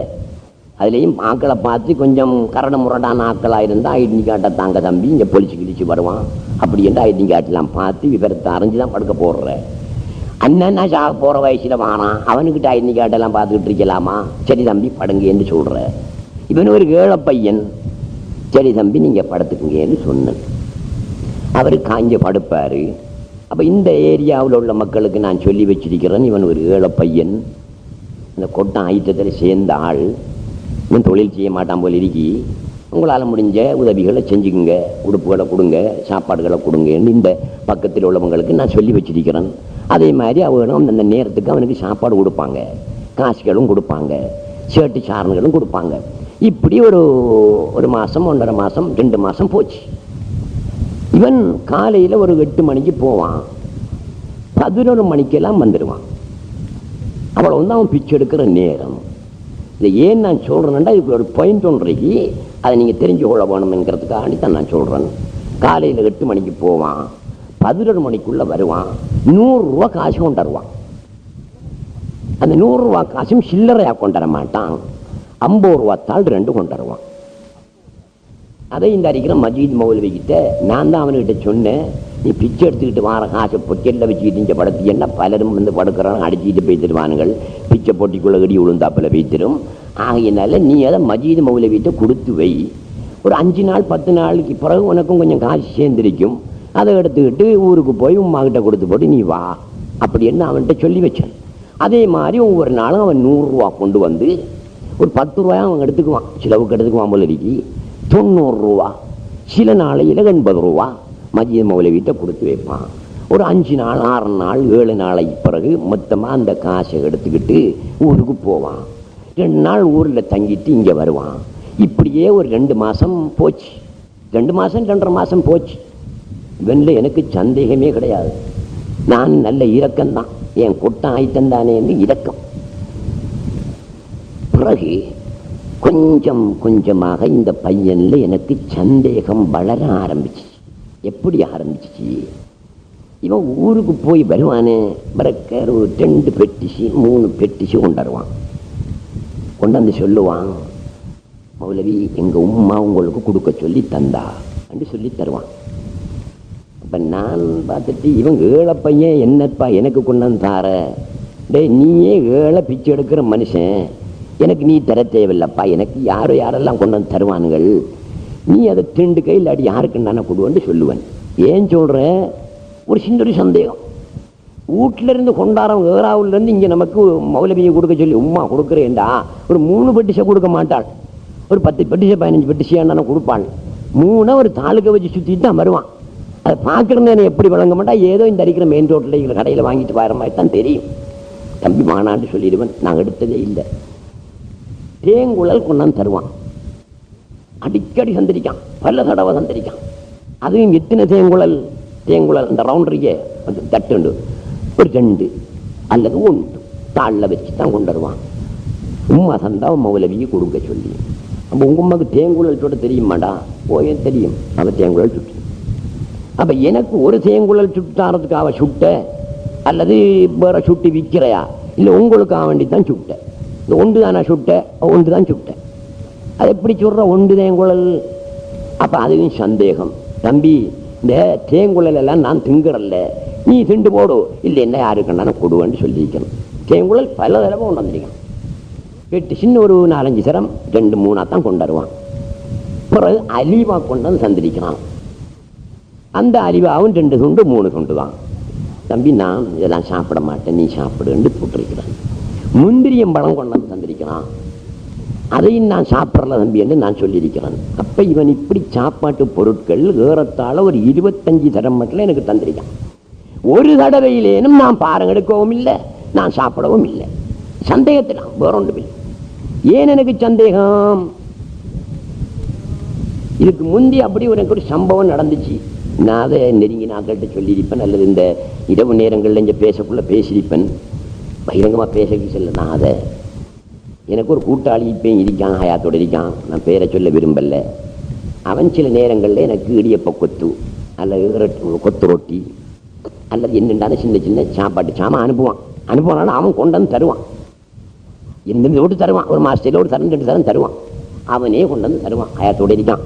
அதுலேயும் ஆக்களை பார்த்து கொஞ்சம் கரடு முரடான ஆக்களாக இருந்தால் ஐடென்டி கார்டை தாங்க தம்பி, இங்கே பொலிச்சு கிழிச்சு வருவான் அப்படி என்று ஐடென்டி கார்டெலாம் பார்த்து விவரத்தை அறிஞ்சு தான் படுக்க போடுறேன். அண்ணன் நான் சாக போகிற வயசில் வாரான், அவனுக்கிட்ட ஐடென்டி கார்டெல்லாம் பார்த்துக்கிட்டு இருக்கலாமா? சரி தம்பி படுங்க என்று சொல்கிறேன். இவன் ஒரு ஏழை பையன், சரி தம்பி நீங்கள் படுத்துக்குங்கன்னு சொன்னேன். அவர் காஞ்ச படுப்பார். அப்போ இந்த ஏரியாவில் உள்ள மக்களுக்கு நான் சொல்லி வச்சிருக்கிறேன், இவன் ஒரு ஏழை பையன், இந்த கொட்டான் ஐட்டத்தில் சேர்ந்த ஆள், இன்னும் தொழில் செய்ய மாட்டான் போல் இருக்கி, உங்களால் முடிஞ்ச உதவிகளை செஞ்சுக்குங்க, உடுப்புகளை கொடுங்க, சாப்பாடுகளை கொடுங்கன்னு இந்த பக்கத்தில் உள்ளவங்களுக்கு நான் சொல்லி வச்சிருக்கிறேன். அதே மாதிரி அவனும் அந்த நேரத்துக்கு அவனுக்கு சாப்பாடு கொடுப்பாங்க, காசுகளும் கொடுப்பாங்க, சேட்டு சாரன்களும் கொடுப்பாங்க. இப்படி ஒரு மாசம் 1.5 மாசம் 2 மாசம் போச்சு. இவன் காலையில் ஒரு 8 மணிக்கு போவான், 11 மணிக்கெல்லாம் வந்துடுவான். அவ்வளவுதான் அவன் பிச்சை எடுக்கிற நேரம். இதை ஏன் நான் சொல்றேன்னா, இதுக்கு ஒரு பாயிண்ட் ஒன்றைக்கு அதை நீங்க தெரிஞ்சு கொள்ள வேணும்ங்கிறதுக்காண்டி தான் நான் சொல்றேன். காலையில் 8 மணிக்கு போவான், 11 மணிக்குள்ள வருவான், 100 ரூபா காசு கொண்டு வருவான். அந்த 100 ரூபா காசும் சில்லறையா கொண்டு வர மாட்டான், 50 ரூபா தாள் 2 கொண்டு வருவான். அதை இந்த அடிக்கிற மஜீத் மௌலவிக்கிட்ட நான் தான் அவன்கிட்ட சொன்னேன், நீ பிச்சை எடுத்துக்கிட்டு வார காசை பொட்டியில் வச்சுக்கிட்டு இங்கே படுத்து என்ன பலரும் வந்து படுக்கிறாங்க, அடிச்சுட்டு போய்த்திருவானுங்கள், பிச்சை போட்டிக்குள்ள இடி உளுந்தாப்பில் வைத்திரும். ஆகையினால நீ அதை மஜீத் மௌலவிட்ட கொடுத்து வை, ஒரு 5 நாள் 10 நாளுக்கு பிறகு உனக்கும் கொஞ்சம் காசு சேர்ந்திருக்கும், அதை எடுத்துக்கிட்டு ஊருக்கு போய் உம்மா கிட்ட கொடுத்து போட்டு நீ வா அப்படின்னு அவன்கிட்ட சொல்லி வச்சான். அதே மாதிரி ஒவ்வொரு நாளும் அவன் 100 ரூபா கொண்டு வந்து ஒரு 10 ரூபாய் அவன் எடுத்துக்குவான், சிலவுக்கு எடுத்துக்குவான். மௌலவிக்கு 90 ரூபா, சில நாளையில் 80 ரூபா மஜீத் மௌலவிட்ட கொடுத்து வைப்பான். ஒரு 5 நாள் 6 நாள் 7 நாளைக்கு பிறகு மொத்தமாக அந்த காசை எடுத்துக்கிட்டு ஊருக்கு போவான். 2 நாள் ஊரில் தங்கிட்டு இங்கே வருவான். இப்படியே ஒரு 2 மாதம் போச்சு. 2 மாதம் 2.5 மாதம் போச்சு. இவனில் எனக்கு சந்தேகமே கிடையாது. நான் நல்ல இரக்கம்தான், என் கொட்டம் ஆயிட்டம் தானே என்று இரக்கம். பிறகு கொஞ்சம் கொஞ்சமாக இந்த பையன்ல எனக்கு சந்தேகம் வளர ஆரம்பிச்சு. எப்படி ஆரம்பிச்சிச்சு, இவன் ஊருக்கு போய் வருவானே, பிறக்க ஒரு 2 பெட்டிச்சு 3 பெட்டிச்சு கொண்டாடுவான். கொண்டாந்து சொல்லுவான், மௌலவி எங்க உம்மா உங்களுக்கு கொடுக்க சொல்லி தந்தா என்று சொல்லி தருவான். அப்ப நான் பார்த்துட்டு, இவன் ஏழை பையன் என்னப்பா எனக்கு கொண்டாந்து தார, டே நீயே ஏழை பிச்சை எடுக்கிற மனுஷன், எனக்கு நீ தர தேவையில்லப்பா, எனக்கு யாரெல்லாம் கொண்டு வந்து தருவானுங்கள், நீ அதை 2 கையில் அடி யாருக்கு நானே கொடுவேன்னு சொல்லுவேன். ஏன் சொல்றேன், ஒரு சின்ன ஒரு சந்தேகம். வீட்டில இருந்து கொண்டாடம் ஏறாவுல இருந்து இங்க நமக்கு மௌலவியை கொடுக்க சொல்லி உம்மா கொடுக்குறேன்டா, ஒரு 3 பெட்டிசை கொடுக்க மாட்டாள், ஒரு 10 பெட்டிசை 15 பெட்டிசையாண்டான கொடுப்பாள். 3 ஒரு தாலுக்கை வச்சு சுத்திட்டு தான் வருவான். அதை பார்க்கறேன்னு எப்படி வழங்க மாட்டா, ஏதோ இந்த அடிக்கிற மெயின் ரோட்டில் இருக்கிற கடையில் வாங்கிட்டு வர மாதிரி தான் தெரியும். தம்பி மானான்னு சொல்லிடுவேன், நான் எடுத்ததே இல்லை. தேங்குழல் கொண்டாந்து தருவான், அடிக்கடி சந்திரிக்கான், பல தடவை சந்திரிக்கான். அதுவும் எத்தனை தேங்குழல் அந்த ரவுண்டரிக்கே தட்டுண்டு ஒரு 2 அல்லது 1 தாளில் வச்சு தான் கொண்டு வருவான். உம்மா சந்தா மௌலவிக்கு கொடுக்க சொல்லி. அப்போ உங்க உமாக்கு தேங்குழல் சுட்ட தெரியுமாடா? போயே தெரியும், அவள் தேங்குழல் சுட்டு. அப்ப எனக்கு ஒரு தேங்குழல் சுட்டாரதுக்கு அவ சுட்ட அல்லது வேற சுட்டி விற்கிறையா, இல்லை உங்களுக்காக வேண்டி தான் சுட்ட, இந்த 1 தானே சுட்ட, 1 தான் சுட்ட, அது எப்படி சொல்ற 1 தேங்குழல்? அப்ப அதுவும் சந்தேகம். தம்பி இந்த தேங்குழல் எல்லாம் நான் திங்குறல்ல, நீ திண்டு போடு, இல்லை என்ன யாருக்குன்னா கொடுவேன்னு சொல்லியிருக்கணும். தேங்குழல் பல தடவை கொண்டு வந்திருக்கான். வெட்டு சின்ன ஒரு 4-5 சரம் 2-3 தான் கொண்டு வருவான். பிறகு அலிவா கொண்டு வந்து சந்திரிக்கிறான். அந்த அலிவாவும் 2 துண்டு 3 துண்டு தான். தம்பி நான் இதெல்லாம் சாப்பிட மாட்டேன், நீ சாப்பிடுன்னு போட்டிருக்கிறான். முந்திரியம் பழம் கொண்டு வந்து சந்திரிக்கிறான். அதையும் நான் சாப்பிடல தம்பி என்று நான் சொல்லியிருக்கிறேன். அப்ப இவன் இப்படி சாப்பாட்டு பொருட்கள் ஏறத்தாழ ஒரு 25 தரம் மட்டும் எனக்கு தந்திருக்கான். ஒரு தடவையிலேனும் நான் பாரம் எடுக்கவும் இல்லை, நான் சாப்பிடவும் இல்லை. சந்தேகத்தில் வேற ஒன்றும் இல்லை. ஏன் எனக்கு சந்தேகம்? இதுக்கு முந்தி அப்படி ஒரு சம்பவம் நடந்துச்சு. நான் அதை நெருங்கி நாக்கிட்ட சொல்லியிருப்பேன், அல்லது இந்த இரவு நேரங்களில் இங்கே பேசக்குள்ள பேசியிருப்பேன். பகிரங்கமாக பேச செல்ல நான் அதை எனக்கு ஒரு கூட்டாளி இப்போ இருக்கான், ஹயாத்தோடு இருக்கான், நான் பேரை சொல்ல விரும்பல. அவன் சில நேரங்களில் எனக்கு இடியப்ப கொத்து அல்லது கொத்து ரொட்டி அல்லது என்னென்ன சின்ன சின்ன சாப்பாட்டு சாமான் அனுப்புவான். அவன் கொண்டு வந்து தருவான், எந்தெந்த விட்டு தருவான். ஒரு மாதத்தில் ஒரு தரம் 2 தரம் தருவான். அவனே கொண்டு வந்து தருவான். ஹயாத்தோடு இருக்கான்.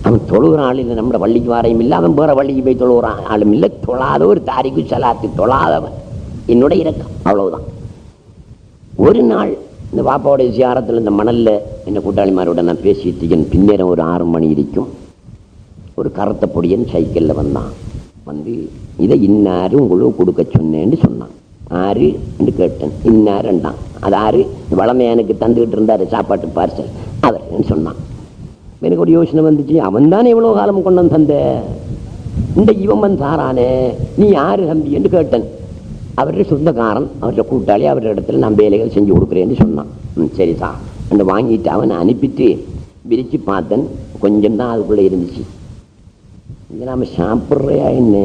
அவன் தொழுகிற ஆள் இல்லை, நம்ம வள்ளிக்கு வாரையும் இல்லை, அவன் வேற வள்ளிக்கு போய் தொழுகிற ஆளும் இல்லை. தொழாத ஒரு தாரிக்கு சலாத்து தொழாதவன் என்னோட இறக்கம், அவ்வளவுதான். ஒரு நாள் இந்த பாப்பாவுடைய சியாரத்தில் இந்த மணல்ல என்ன கூட்டாளிமாரோட நான் பேசிட்டு பின்னேரம் ஒரு 6 மணி இருக்கும். ஒரு கருத்த பொடியன் சைக்கிளில் வந்தான். வந்து இதை இன்னாரு உங்களுக்கு கொடுக்க சொன்னேன்னு சொன்னான். 6 என்று கேட்டேன். இன்னாருண்டான். அது 6 வளமையானுக்கு தந்துகிட்டு இருந்தாரு சாப்பாட்டு பார்சல், அவர் சொன்னான். எனக்கு ஒரு யோசனை வந்துச்சு, அவன் தானே எவ்வளவு காலம் கொண்டு வந்து தந்த, இந்த இவன் வந்து தாரானே, நீ யாரு தம்பி என்று கேட்டேன். அவருடைய சொந்தக்காரன், அவருடைய கூட்டாளி, அவருடைய இடத்துல நான் வேலைகள் செஞ்சு கொடுக்குறேன்னு சொன்னான். சரி சார் அந்த வாங்கிட்டு அவனை அனுப்பிட்டு விரிச்சு பார்த்தன், கொஞ்சம் தான் அதுக்குள்ளே இருந்துச்சு. இங்கே நாம சாப்பிட்றையா என்ன,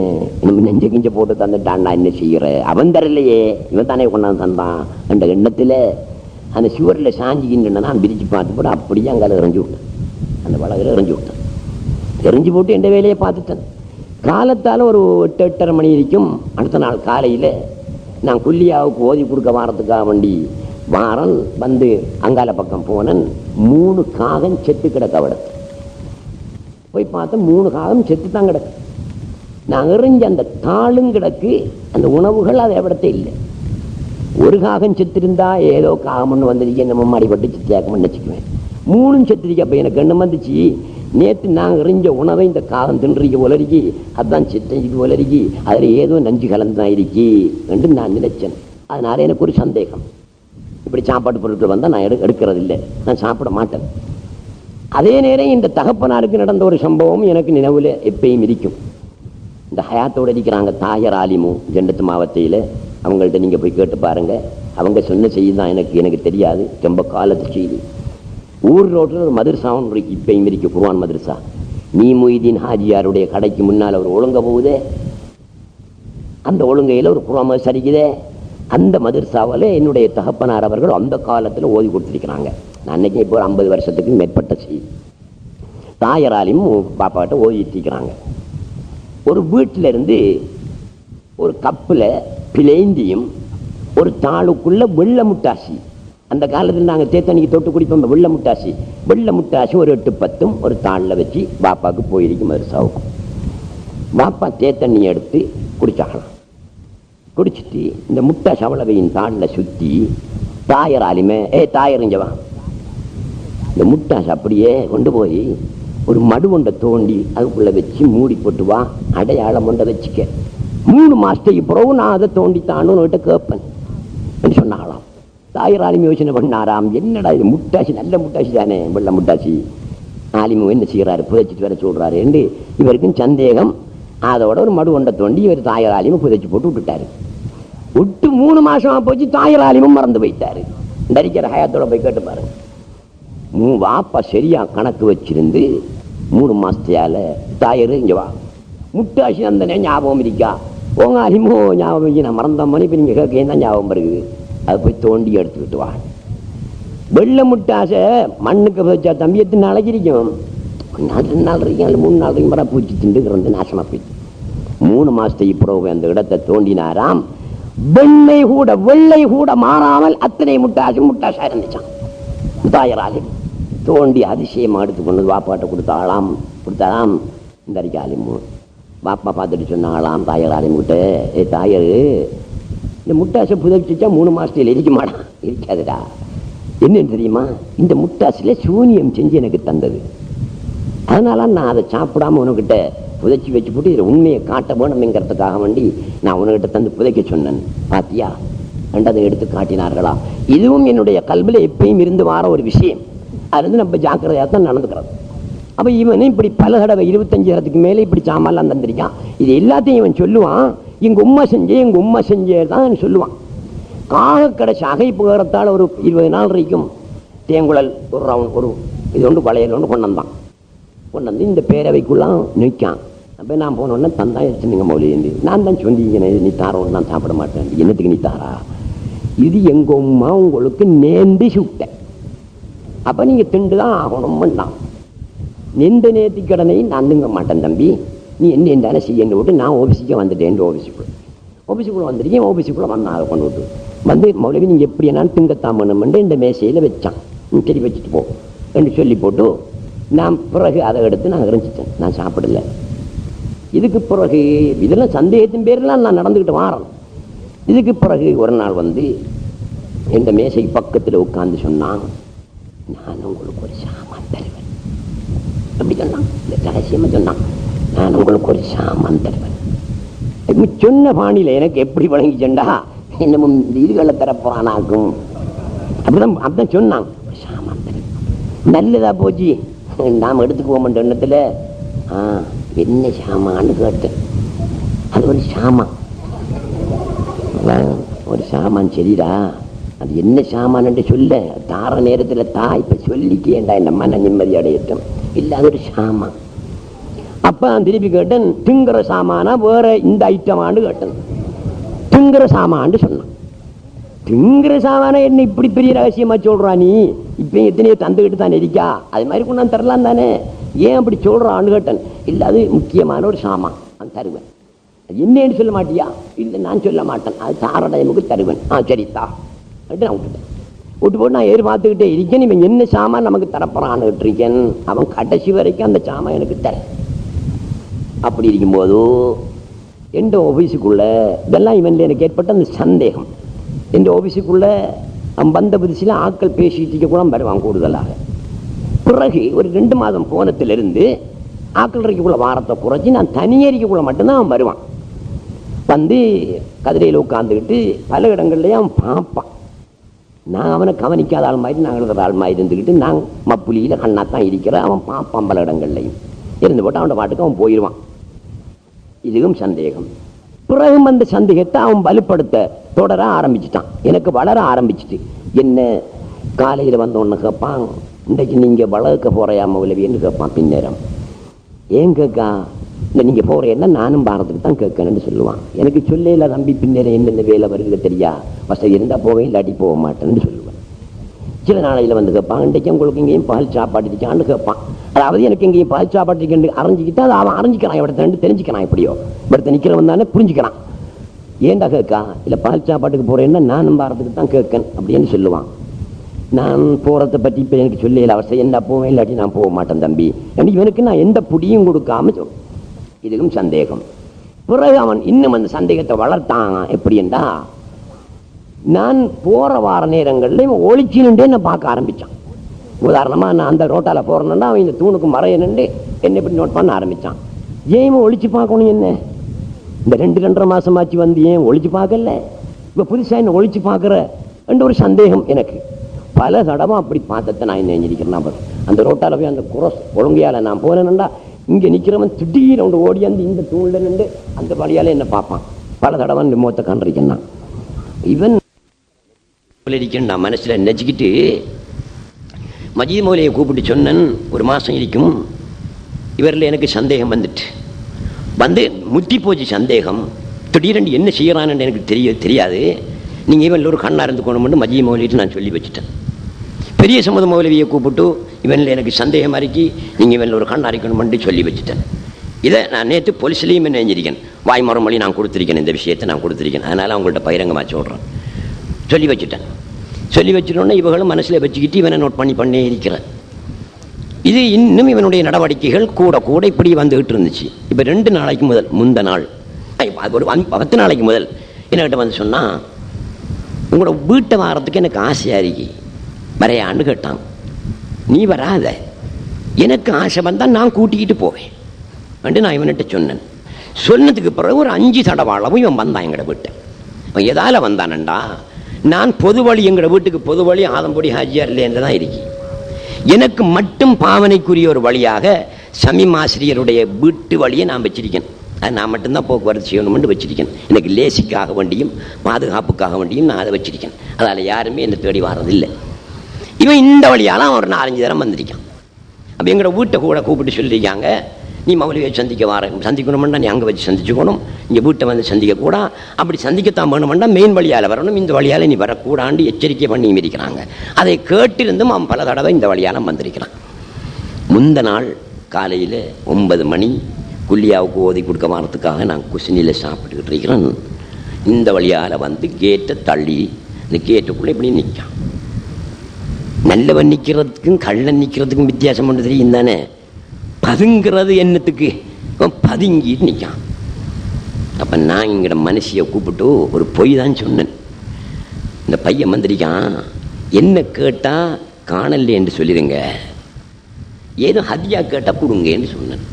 நம்ம நெஞ்ச கிஞ்ச போட்டு தந்துட்டான்டா, என்ன செய்யற, அவன் தரலையே இவன் தானே கொண்டாந்து தந்தான் அந்த எண்ணத்தில் அந்த சுவரில் சாஞ்சிக்கின்றன நான் விரிச்சு பார்த்து போட்டு அப்படியே அங்கே எறிஞ்சு விட்டேன். அந்த வளகில் எறிஞ்சு விட்டேன். எறிஞ்சு போட்டு எந்த வேலையை பார்த்துட்டேன். காலத்தால் ஒரு 8-8:30 மணி வரைக்கும் அடுத்த நாள் காலையில் நான் குல்லியாவுக்கு ஓதி கொடுக்க வாரத்துக்காக வேண்டி வாரம் வந்து அங்கால பக்கம் போனேன். 3 காகம் செத்து கிடக்க விடத்து போய் பார்த்தேன். 3 காகம் செத்து தான் கிடக்கு. நான் எறிஞ்ச அந்த தாளும் கிடக்கு, அந்த உணவுகள் அதை விடத்த இல்லை. ஒரு காகம் செத்திருந்தா ஏதோ காகம் ஒன்று வந்துருச்சு, நம்ம மாடிப்பட்டு சித்தியாக்கம்னு நினச்சிக்குவேன். 3 செத்துருச்சு. அப்போ எனக்கு என்ன வந்துச்சு, நேற்று நாங்கள் எறிஞ்ச உணவை இந்த காகம் தின்றிக்க உலரிக்கி, அதுதான் செத்தஞ்சிக்கு உலரிக்கி, அதில் ஏதோ நஞ்சு கலந்து தான் இருக்கி என்று நான் நினைச்சேன். அதனால எனக்கு ஒரு சந்தேகம், இப்படி சாப்பாட்டு பொருட்கள் வந்தால் நான் எடுக்கிறது இல்லை, நான் சாப்பிட மாட்டேன். அதே நேரம் இந்த தகப்பனாருக்கு நடந்த ஒரு சம்பவம் எனக்கு நினைவில் எப்பயும் இருக்கும். இந்த ஹயாத்தோடு இருக்கிறாங்க தாயர் ஆலிமு ஜெண்டத்து மாவட்டத்தில், அவங்கள்ட்ட நீங்கள் போய் கேட்டு பாருங்கள். அவங்க சொன்ன செய்தி தான் எனக்கு தெரியாது, ரொம்ப காலத்து செய்தி. ஊர் ரோட்டில் ஒரு மதரசாவும் இருக்கு, இப்பயும் இருக்கு, குர்ஆன் மதரசா. மீமுதீன் ஹாஜியாருடைய கடைக்கு முன்னால் ஒரு ஒழுங்க போகுதே, அந்த ஒழுங்கையில் ஒரு குர்ஆன் மதரசா இருக்குதே. அந்த மதரசாவில் என்னுடைய தகப்பனார் அவர்கள் அந்த காலத்தில் ஓதி கொடுத்துருக்கிறாங்க. நான் அன்னைக்கு இப்போ 50 வருஷத்துக்கு மேற்பட்ட செய்தி. தாயராலையும் பாப்பாட்ட ஓதிட்டிருக்கிறாங்க. ஒரு வீட்டில் இருந்து ஒரு கப்பில் பிளேந்தியும் ஒரு தாளுக்குள்ள வெள்ளை முட்டாசி, அந்த காலத்தில் நாங்கள் தேத்தண்ணிக்கு தொட்டு குடிப்போம், வெள்ளை முட்டாசி ஒரு 8-10 ஒரு தாளில் வச்சு பாப்பாவுக்கு போயிருக்கும் மதரசாவுக்கும். பாப்பா தேத்தண்ணி எடுத்து குடிச்சாகலாம். குடிச்சிட்டு இந்த முட்டாசி அவ்வளவையின் தாளில் சுற்றி தாயராலுமே தாயறிஞ்சவா இந்த முட்டாசி அப்படியே கொண்டு போய் ஒரு மடு ஒன்றை தோண்டி அதுக்குள்ளே வச்சு மூடி போட்டு வா, அடையாளம் ஒன்றை வச்சுக்க, 3 மாசத்துக்கு பிறகு நான் அதை தோண்டி தாண்டுன்னு கேட்பேன் சொன்னாலாம். தாயராலிமி யோசனை பண்ணாராம், என்னடா இது முட்டாசி, நல்ல முட்டாசி தானே, வெள்ள முட்டாசி, ஆலிமு என்ன செய்கிறாரு, புதைச்சிட்டு வர சொல்கிறாரு என்று இவருக்கும் சந்தேகம். அதோட ஒரு மடு ஒன்றை தோண்டி இவர் தாயராலிமு புதைச்சி போட்டு விட்டுட்டாரு. விட்டு 3 மாசமா போச்சு, தாயராலிமும் மறந்து போயிட்டாரு. நரிக்கிற ஹயாத்தோட போய் கேட்டு பாருங்க. வாப்பா சரியா கணக்கு வச்சிருந்து 3 மாசத்தையால தாயரு இங்க வா முட்டாசி அந்த ஞாபகம் இருக்கா, உங்க அலிமோ ஞாபகம் நான் மறந்த மாதிரி இப்போ நீங்கள் கேட்க தான் ஞாபகம் இருக்குது, அதை போய் தோண்டி எடுத்துக்கிட்டு வா. வெள்ளை முட்டாசை மண்ணுக்கு வச்சா தம்பி எத்தனை நாளைக்கு இருக்கும், 2 நாள் இருக்கும், அதில் 3 நாள் இருக்கும், மரம் பூச்சி திண்டுக்கிறது நாசமாக போயிடுச்சு. 3 மாசத்துக்கு பிறகு அந்த இடத்தை தோண்டினாராம். வெள்ளை கூட மாறாமல் அத்தனை முட்டாசா இருந்துச்சான். தாயராலி தோண்டி அதிசயமா எடுத்து கொண்டு வாப்பாட்ட கொடுத்தாலாம். இந்த அரிக்காலிமு பாப்பா பார்த்துட்டு சொன்னாலாம் தாயராலிமுகிட்ட, தாயரு இந்த முட்டாசை புதைச்சிச்சா 3 மாசத்துல இருக்க மாட்டான், இருக்காதுடா. என்னன்னு தெரியுமா, இந்த முட்டாசில சூனியம் செஞ்சு எனக்கு தந்தது, அதனால நான் அதை சாப்பிடாம உனக்கிட்ட புதைச்சி வச்சு போட்டு இதில் உண்மையை காட்ட வேணும்ங்கிறதுக்காக வேண்டி நான் உனக்கிட்ட தந்து புதைக்க சொன்னேன், பாத்தியா ரெண்டதை எடுத்து காட்டினார்களா. இதுவும் என்னுடைய கல்வியில் எப்பயும் இருந்து வார ஒரு விஷயம். அது வந்து நம்ம ஜாக்கிரதையாக தான் நடந்துக்கிறது. அப்போ இவன் இப்படி பல தடவை 25 மேலே இப்படி சாமான்லாம் தந்திருக்கான். இது எல்லாத்தையும் இவன் சொல்லுவான், எங்கள் உம்மா செஞ்சே தான் சொல்லுவான். காகக்கடை சகைப்பு கரத்தால் ஒரு 20 நாள் வரைக்கும் தேங்குழல் ஒரு ரவுண்ட் ஒரு இது ஒன்று வளையல் ஒன்று கொண்டு வந்து இந்த பேரவைக்குள்ளாம் நிற்கான். அப்போ நான் போனோடனே தந்தா எடுத்துங்க மௌலியந்து, நான் தான் சொன்னீங்க நீ தாரோன்னு நான் சாப்பிட மாட்டேன், என்னத்துக்கு நீ தாரா, இது எங்கள் உம்மா உங்களுக்கு நேர்ந்து சுட்டேன், அப்போ நீங்கள் திண்டு தான் ஆகணும்னான். நெண்டு நேர்த்தி கடனை நான் திங்க மாட்டேன் தம்பி, நீ என்ன தானே செய்யன்னு விட்டு நான் ஆஃபீஸுக்கு வந்துட்டேன். ஆஃபீஸுக்குள்ளே வந்துருக்கேன். ஆஃபீஸுக்குள்ளே வந்தாங்க கொண்டு விட்டு வந்து மௌலவி நீங்கள் எப்படி என்னாலும் திங்கத்தான் பண்ணணும்னு இந்த மேசையில் வச்சான். சரி வச்சுட்டு போ என்று சொல்லி போட்டு நான் பிறகு அதை எடுத்து நான் எரிஞ்சிட்டேன், நான் சாப்பிடல. இதுக்கு பிறகு இதெல்லாம் சந்தேகத்தின் பேரெல்லாம் நான் நடந்துக்கிட்டு வாரேன். இதுக்கு பிறகு ஒரு நாள் வந்து இந்த மேசைக்கு பக்கத்தில் உட்காந்து சொன்னான், நான் உங்களுக்கு ஒரு சாமான் தருவேன் அப்படி சொன்னான். இந்த ரகசியமாக சொன்னான், நான் உங்களுக்கு ஒரு சாமான் தருவேன். சொன்ன பாணியில் எனக்கு எப்படி வழங்கிச்சேன்டா, இன்னமும் இதுகளை தரப்போறானாக்கும் அப்படிதான் சொன்னான். சாமான் தருவேன், நல்லதா போச்சு, நாம் எடுத்துக்குவோம் எண்ணத்தில். என்ன சாமான்னு கேட்டேன். அது ஒரு சாமான் சரிடா, அது என்ன சாமான் சொல்ல தார நேரத்தில் இப்ப சொல்லிக்கேண்டா இந்த மன நிம்மதி அடையட்டும். இல்லை அது ஒரு சாமான். அப்ப திருப்பி கேட்டேன், திங்கிற சாமானா வேற இந்த ஐட்டமானு கேட்டேன். திங்கிற சாமான்னு சொன்னான். திங்கிற சாமான என்ன இப்படி பெரிய ரகசியமா சொல்றா நீ? இப்ப எத்தனையோ தந்துகிட்டு தான் இருக்கா, அது மாதிரி கொண்டாந்து தரலாம் தானே, ஏன் அப்படி சொல்றான்னு கேட்டேன். இல்லை அது முக்கியமான ஒரு சாமான், நான் தருவேன். என்னன்னு சொல்ல மாட்டியா? இல்லை நான் சொல்ல மாட்டேன், அது தார டைமுக்கு தருவேன். சரித்தா நான் விட்டுட்டேன். விட்டு போட்டு நான் எதிர்பார்த்துக்கிட்டே இருக்கேன், இவன் என்ன சாமான் நமக்கு தரப்பறான்னு இருக்கேன். அவன் கடைசி வரைக்கும் அந்த சாமான் எனக்கு தர. அப்படி இருக்கும்போது எந்த ஆஃபீஸுக்குள்ள இதெல்லாம் இவன்ல எனக்கு ஏற்பட்ட அந்த சந்தேகம். எந்த ஆஃபீஸுக்குள்ள அவன் வந்த புதுசில் ஆட்கள் பேசிட்டு கூட வருவான் கூடுதலாக. பிறகு ஒரு 2 மாதம் போனத்திலிருந்து ஆக்கள் அறைக்குள்ள வாரத்தை குறைச்சி நான் தனியறிக்குள்ள மட்டும்தான் அவன் வருவான். வந்து கதிரையில் உட்காந்துக்கிட்டு பல இடங்கள்லையும் அவன் பார்ப்பான். நான் அவனை கவனிக்காத ஆள் மாதிரி, நான் எழுதுற ஆள் மாதிரி இருந்துக்கிட்டு நான் மப்புலியில் கண்ணாத்தான் இருக்கிறேன். அவன் பார்ப்பான் பல இடங்கள்லையும் இருந்து போட்டு அவனோட பாட்டுக்கு அவன் போயிடுவான். இதுவும் சந்தேகம். பிறகு அந்த சந்தேகத்தை அவன் வலுப்படுத்த தொடர ஆரம்பிச்சுட்டான். எனக்கு வளர ஆரம்பிச்சுட்டு என்ன காலையில் வந்தோன்னு கேட்பான், இன்றைக்கு நீங்கள் வளர்க்க போறையா மௌலவின்னு கேட்பான். பின்னேரம் ஏன் கேட்கா? இல்லை நீங்கள் போகிறேன்னா நானும் பாரத்துக்கு தான் கேட்கணும்னு சொல்லுவான். எனக்கு சொல்லல தம்பி, பின்னேரம் என்னென்ன வேலை வருது தெரியா, வசதி இருந்தால் போவேன், இல்லாட்டி போக மாட்டேன்னு சொல்லுவேன். சில நாளையில் வந்து கேட்பான், இன்றைக்கு உங்களுக்கு எங்கேயும் பால் சாப்பாடு இருக்கான்னு கேட்பான். அதாவது எனக்கு எங்கேயும் பால் சாப்பாடு இருக்கேன் அறிஞ்சிக்கிட்டா அதை அவன் அறிஞ்சிக்கிறான், இவடத்தை தெரிஞ்சுக்கிறான். எப்படியோ இவடத்தை நிற்கிறவன் தானே புரிஞ்சுக்கிறான். ஏண்டா கேட்கா? இல்லை பால் சாப்பாட்டுக்கு போகிறேன்னா நானும் பாரத்துக்கு தான் கேட்கேன் அப்படின்னு சொல்லுவான். நான் போகிறத பற்றி இப்போ எனக்கு சொல்லல, அவசியம் என்ன போவேன், இல்லாட்டி நான் போக மாட்டேன் தம்பி. இவனுக்கு நான் எந்த புடியும் கொடுக்காம சொல். இதுக்கும் சந்தேகம். பிறகு அவன் இன்னும் அந்த சந்தேகத்தை வளர்த்தான். எப்படின்னா, நான் போகிற வார நேரங்களில் இவன் ஒளிச்சினுண்டே என்ன பார்க்க ஆரம்பித்தான். உதாரணமாக நான் அந்த ரோட்டால் போகிறேன்னா அவன் இந்த தூணுக்கு மறையணுண்டு என்ன இப்படி நோட் பண்ண ஆரம்பித்தான். ஏன் இவன் ஒளிச்சு பார்க்கணும்? என்ன இந்த 2-2.5 மாதமாச்சு வந்து ஏன் ஒளிச்சு பார்க்கல? இப்போ புதுசாக என்ன ஒளிச்சு பார்க்குற என்ற ஒரு சந்தேகம் எனக்கு. பல தடவை அப்படி பார்த்தத்தை நான் என்ன செஞ்சிருக்கிறேன். அந்த ரோட்டால் போய் அந்த குரோஸ் ஒழுங்கையால் நான் போனேன்டா, இங்கே நிற்கிறவன் திடீர்னு ஒன்று ஓடியாந்து இந்த தூணில் நின்று அந்த வழியால் என்ன பார்ப்பான். பல தடவை இந்த முகத்தை கண்டிருக்கேன். நான் இவன் நான் மனசில் நினச்சிக்கிட்டு மஜீத் மௌலியை கூப்பிட்டு சொன்னேன், ஒரு மாதம் இருக்கும். இவரில் எனக்கு சந்தேகம் வந்து முத்தி போச்சு சந்தேகம். திடீரென்று என்ன செய்கிறான்னு எனக்கு தெரியாது. நீங்கள் இவனில் ஒரு கண்ணா இருந்துக்கணும்னு மஜீத் மௌலிட்டு நான் சொல்லி வச்சுட்டேன். பெரிய சமூக மௌலவியை கூப்பிட்டு இவனில் எனக்கு சந்தேகம் அறிக்கி நீங்கள் இவனில் ஒரு கண்ணா இருக்கணும்னு சொல்லி வச்சுட்டேன். இதை நான் நேற்று போலீஸ்லேயும் என்ன செஞ்சிருக்கேன், வாய்மொழி மொழி நான் கொடுத்துருக்கேன், இந்த விஷயத்தை நான் கொடுத்துருக்கேன். அதனால் அவங்கள்ட்ட பகிரங்கமாக சொல்கிறேன். சொல்லி வச்சுட்டேன். சொல்லி வச்சிட்டோன்னா இவர்களும் மனசில் வச்சுக்கிட்டு இவனை நோட் பண்ணி இருக்கிறேன். இது இன்னும் இவனுடைய நடவடிக்கைகள் கூட கூட இப்படி வந்துகிட்டு இருந்துச்சு. இப்போ 2 நாளைக்கு முதல் முந்த நாள் ஒரு 10 நாளைக்கு முதல் என்கிட்ட வந்து சொன்னால், உங்களோட வீட்டை வாரத்துக்கு எனக்கு ஆசையாக இருக்கு, வரையான்னு கேட்டான். நீ வராத, எனக்கு ஆசை வந்தால் நான் கூட்டிக்கிட்டு போவேன் வந்து நான் இவன்கிட்ட சொன்னேன். சொன்னதுக்கு பிறகு ஒரு 5 தடவாளவும் இவன் வந்தான் எங்கட வீட்டை. அவன் எதால் வந்தானண்டா, நான் பொது வழி எங்கட வீட்டுக்கு பொது வழி ஆதம்பொடி ஹாஜியார் இல்லைன்னு தான் இருக்கு. எனக்கு மட்டும் பாவனைக்குரிய ஒரு வழியாக சமீம் ஆசிரியருடைய வீட்டு வழியை நான் வச்சிருக்கேன். அது நான் மட்டும்தான் போக்குவரத்து செய்யணும்னு வச்சிருக்கேன். எனக்கு லேசிக்காக வேண்டியும் பாதுகாப்புக்காக வேண்டியும் நான் அதை வச்சிருக்கேன். அதால் யாருமே என்னை தேடி வர்றதில்லை. இவன் இந்த வழியால் அவன் ஒரு 4-5 தரம் வந்திருக்கான். அப்போ எங்களோட வீட்டை கூட கூப்பிட்டு சொல்லியிருக்காங்க, நீ மௌலவியை சந்திக்கணும்னா நீ அங்கே வச்சு சந்திச்சுக்கணும், இங்கே வீட்டை வந்து சந்திக்கக்கூடா, அப்படி சந்திக்கத்தான் வேணுமெண்டா மெயின் வழியால் வரணும், இந்த வழியால் நீ வரக்கூடாண்டு எச்சரிக்கை பண்ணி இருக்கிறாங்க. அதை கேட்டிருந்தும் அவன் பல தடவை இந்த வழியால் வந்திருக்கிறான். முந்த நாள் காலையில் 9 மணி குல்லியாவுக்கு ஓதி கொடுக்க வரத்துக்காக நான் குசினியில் சாப்பிட்டுக்கிட்டு இருக்கிறேன். இந்த வழியால் வந்து கேட்டை தள்ளி இந்த கேட்டுக்குள்ளே இப்படி நிற்கான். நல்லவன் நிற்கிறதுக்கும் கள்ளன் நிற்கிறதுக்கும் வித்தியாசம் பண்ண தெரியும் தானே. பதுங்கிறது என்னத்துக்கு, பதுங்கிட்டு நிற்கான். அப்போ நான் எங்கட மனுஷியை கூப்பிட்டு ஒரு பொய் தான் சொன்னேன். இந்த பையன் வந்திருக்கான், என்ன கேட்டால் காணலை என்று சொல்லிடுங்க, ஏதோ ஹதியா கேட்டால் கொடுங்கன்னு சொன்னேன்.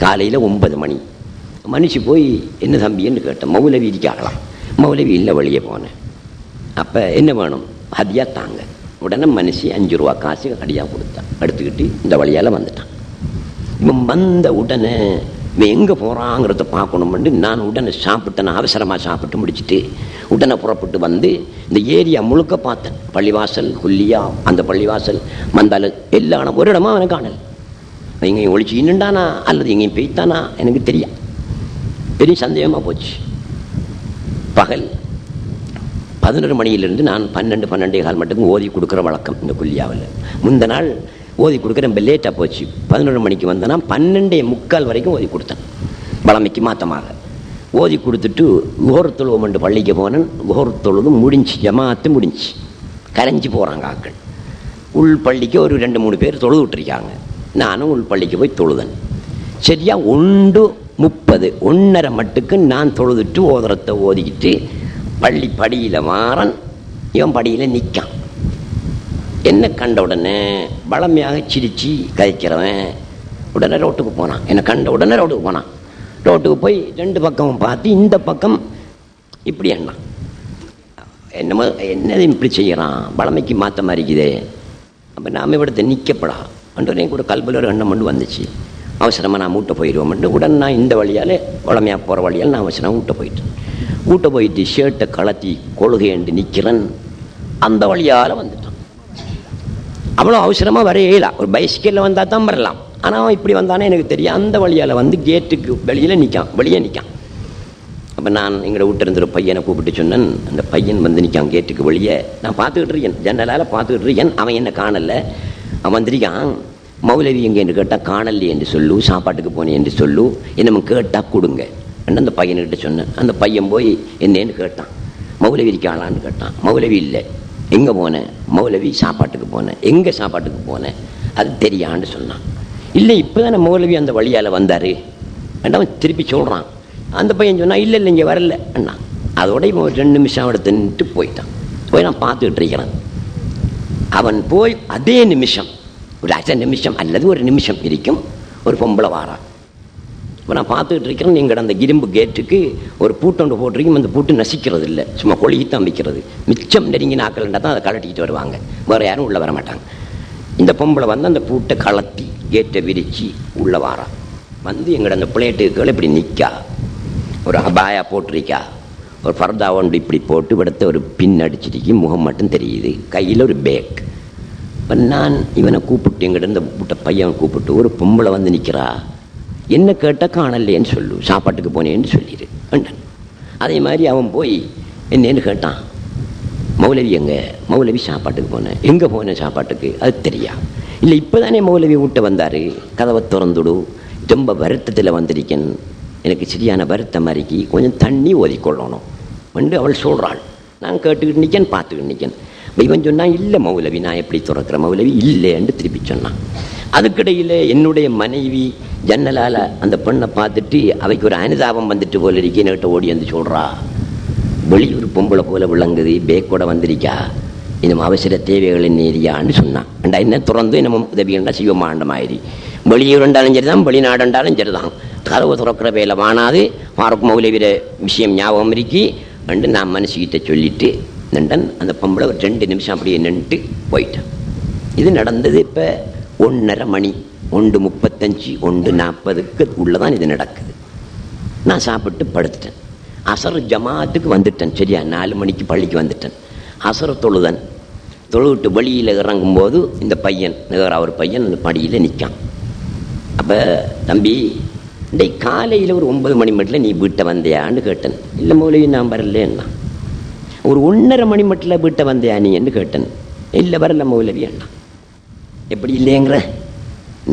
காலையில் 9 மணி மனுஷி போய் என்ன தம்பின்னு கேட்டேன். மௌலவி இருக்காகலாம். மௌலவி இல்லை, வழியே போனேன். அப்போ என்ன வேணும், ஹதியா தாங்க. உடனே மனுஷி 5 ரூபா காசு கடியாக கொடுத்தான். எடுத்துக்கிட்டு இந்த வழியால் வந்துட்டான். இவன் வந்த உடனே இவன் எங்கே போகிறாங்கிறத பார்க்கணுமெண்டு நான் உடனே சாப்பிட்டேன். அவசரமாக சாப்பிட்டு முடிச்சுட்டு உடனே புறப்பட்டு வந்து இந்த ஏரியா முழுக்க பார்த்தேன். பள்ளிவாசல், குல்லியா, அந்த பள்ளிவாசல், மந்தால எல்லா இடம் ஒரு இடமா அவனை காணல். எங்கேயும் ஒழிச்சு இன்னுண்டானா அல்லது எங்கேயும் பெய்த்தானா எனக்கு தெரியும். பெரிய சந்தேகமாக போச்சு. பகல் 11 மணியிலிருந்து நான் 12-12:15 மட்டும் ஓதி கொடுக்குற வழக்கம் இந்த குல்லியாவில். முந்த நாள் ஓதி கொடுக்குற ரொம்ப லேட்டாக போச்சு. 11 மணிக்கு வந்தேன்னா 12:45 வரைக்கும் ஓதி கொடுத்தேன். வளமைக்கு மாற்றமாக ஓதி கொடுத்துட்டு கோரத்தொழுவம் பள்ளிக்கு போனேன். கோரத்தொழுது முடிஞ்சு, ஜமாத்து முடிஞ்சு, கரைஞ்சி போகிறாங்க ஆக்கள். உள் பள்ளிக்கு ஒரு 2-3 பேர் தொழுது விட்டுருக்காங்க. நானும் உள் பள்ளிக்கு போய் தொழுதேன். சரியா 1:30 1:30 மட்டுக்கு நான் தொழுதுட்டு ஓதுறத்தை ஓதிக்கிட்டு பள்ளி படியில் மாறன். இவன் படியில் நிற்கான். என்ன கண்ட உடனே பழமையாக சிரிச்சு கதைக்கிறவன் உடனே ரோட்டுக்கு போனான். என்னை கண்ட உடனே ரோட்டுக்கு போனான். ரோட்டுக்கு போய் 2 பக்கமும் பார்த்து இந்த பக்கம் இப்படி எண்ணான். என்னமோ என்னது இப்படி செய்கிறான், பழமைக்கு மாற்ற மாதிரிக்குதே. அப்போ நாம் இவிடத்தை நிற்கப்படா அன்றே கூட கல்பில் ஒரு எண்ணம் கொண்டு வந்துச்சு. அவசரமாக நான் மூட்டை போயிடுவோம்ட்டு உடனே நான் இந்த வழியால் பழமையாக போகிற வழியால் நான் அவசரமாக வீட்டை போயிட்டு ஷர்ட்டை கலத்தி கொள்கைண்டு நிற்கிறேன். அந்த வழியால் வந்துட்டான். அவ்வளோ அவசரமாக வர இயலாம். ஒரு பைஸ்கெல்லில் வந்தால் தான் வரலாம். ஆனால் அவன் இப்படி வந்தானே எனக்கு தெரியும். அந்த வழியால் வந்து கேட்டுக்கு வெளியே நிற்கான். அப்போ நான் எங்களை விட்டுருந்த ஒரு பையனை கூப்பிட்டு சொன்னேன். அந்த பையன் வந்து நிற்கான் கேட்டுக்கு வெளியே. நான் பார்த்துக்கிட்டு இருக்கேன், ஜன்னலால் பார்த்துக்கிட்டு இருக்கேன். அவன் என்ன காணலை. அவன் வந்திருக்கான். மௌலவி எங்கே என்று கேட்டால் காணலை என்று சொல்லு, சாப்பாட்டுக்கு போனேன் என்று சொல்லு, என்னமோ கேட்டால் கொடுங்க அந்த பையன்கிட்ட சொன்னேன். அந்த பையன் போய் என்னன்னு கேட்டான். மௌலவி இருக்காளான்னு கேட்டான். மௌலவி இல்லை. எங்கே போனேன்? மௌலவி சாப்பாட்டுக்கு போனேன். எங்கே சாப்பாட்டுக்கு போனேன்? அது தெரியான்னு சொன்னான். இல்லை, இப்போ தானே மௌலவி அந்த வழியால் வந்தார் அவன் திருப்பி சொல்கிறான். அந்த பையன் சொன்னான், இல்லை இங்கே வரல அண்ணா. அதோட இவன் 2 நிமிஷம் எடுத்துன்ட்டு போயிட்டான். போய் நான் பார்த்துக்கிட்டு இருக்கிறேன். அவன் போய் அதே நிமிஷம், ஒரு 1/2 நிமிஷம் அல்லது 1 நிமிஷம் இருக்கும், ஒரு பொம்பளை வாரான். இப்போ நான் பார்த்துக்கிட்டு இருக்கிறேன். நீங்கள் அந்த இரும்பு கேட்டுக்கு ஒரு பூட்டொண்டு போட்டிருக்கோம். அந்த பூட்டு நசிக்கிறது இல்லை, சும்மா கொழுகித்தான் வைக்கிறது. மிச்சம் நெருங்கி நாக்கள்ண்டா தான் அதை கலட்டிக்கிட்டு வருவாங்க, வேறு யாரும் உள்ளே வர மாட்டாங்க. இந்த பொம்பளை வந்து அந்த பூட்டை கலத்தி கேட்டை விரித்து உள்ளே வாரான். வந்து எங்களோட அந்த பிளேட்டுகள் இப்படி நிற்கா, ஒரு அபாயா போட்டிருக்கா, ஒரு பர்தா ஒன்று இப்படி போட்டு விடத்த ஒரு பின் அடிச்சிருக்கு, முகம் மட்டும் தெரியுது, கையில் ஒரு பேக். இப்போ நான் இவனை கூப்பிட்டு எங்கிட்ட இந்த பூட்டை பையன் கூப்பிட்டு, ஒரு பொம்பளை வந்து நிற்கிறா, என்ன கேட்டால் காணலேன்னு சொல்லு, சாப்பாட்டுக்கு போனேன்னு சொல்லிடு வேண்டான். அதே மாதிரி அவன் போய் என்னன்னு கேட்டான். மௌலவி எங்கே? மௌலவி சாப்பாட்டுக்கு போனேன். எங்கே போனேன் சாப்பாட்டுக்கு? அது தெரியா. இல்லை, இப்போ தானே மௌலவி வீட்டை வந்தார், கதவை திறந்துடு, ரொம்ப வருத்தத்தில் வந்திருக்கேன், எனக்கு சரியான வருத்தம் மாதிரிக்கு, கொஞ்சம் தண்ணி ஓதிக்கொள்ளணும் வந்து அவள் சொல்கிறாள். நான் கேட்டுக்கிட்டு நிற்கேன், பார்த்துக்கிட்டு நிற்கேன். இவன் சொன்னான், இல்லை மௌலவி, நான் எப்படி துறக்கிற மௌலவி இல்லைன்னு திருப்பி சொன்னான். அதுக்கிடையில் என்னுடைய மனைவி ஜன்னலால் அந்த பெண்ணை பார்த்துட்டு அவைக்கு ஒரு அனுதாபம் வந்துட்டு போல இருக்கே, என்கிட்ட ஓடி வந்து சொல்கிறா, வெளியூர் பொம்பளை போல விளங்குது, பேக்கோட வந்திருக்கா, இன்னும் அவசர தேவைகளின் ஏரியான்னு சொன்னான். அண்டா என்ன திறந்து நம்ம உதவிகண்டா செய்வோமாண்ட மாதிரி. வெளியூர் ரெண்டாலும் சரி தான், வெளிநாடுண்டாலும் சரி தான், கதவை திறக்கிற வேலை வானாது, ஃபாரூக் மௌலவிர விஷயம் ஞாபகம் இருக்கி அண்டு நான் மனசுக்கிட்ட சொல்லிட்டு நின்றன். அந்த பொம்பளை ஒரு 2 நிமிஷம் அப்படியே நின்றுட்டு போயிட்டேன். இது நடந்தது இப்போ 1:30 மணி, 1:35, 1:40 உள்ளதான் இது நடக்குது. நான் சாப்பிட்டு படுத்துட்டேன். அசர் ஜமாத்துக்கு வந்துட்டேன். சரியா 4 மணிக்கு பள்ளிக்கு வந்துட்டேன். அசர் தொழுவிட்டு வெளியில் இறங்கும்போது இந்த பையன் அவர் பையன் அந்த படியில் நிற்கான். அப்போ தம்பி, இன்றைக்கு காலையில் ஒரு 9 மணி மட்டும் நீ வீட்டை வந்தியான்னு கேட்டேன். இல்லை மௌலவி, நான் வரலன்னா. ஒரு 1:30 மணி மட்டும் வீட்டை வந்தியா நீ என்று கேட்டேன். இல்லை வரல மௌலவி அண்ணா. எப்படி இல்லைங்கிற?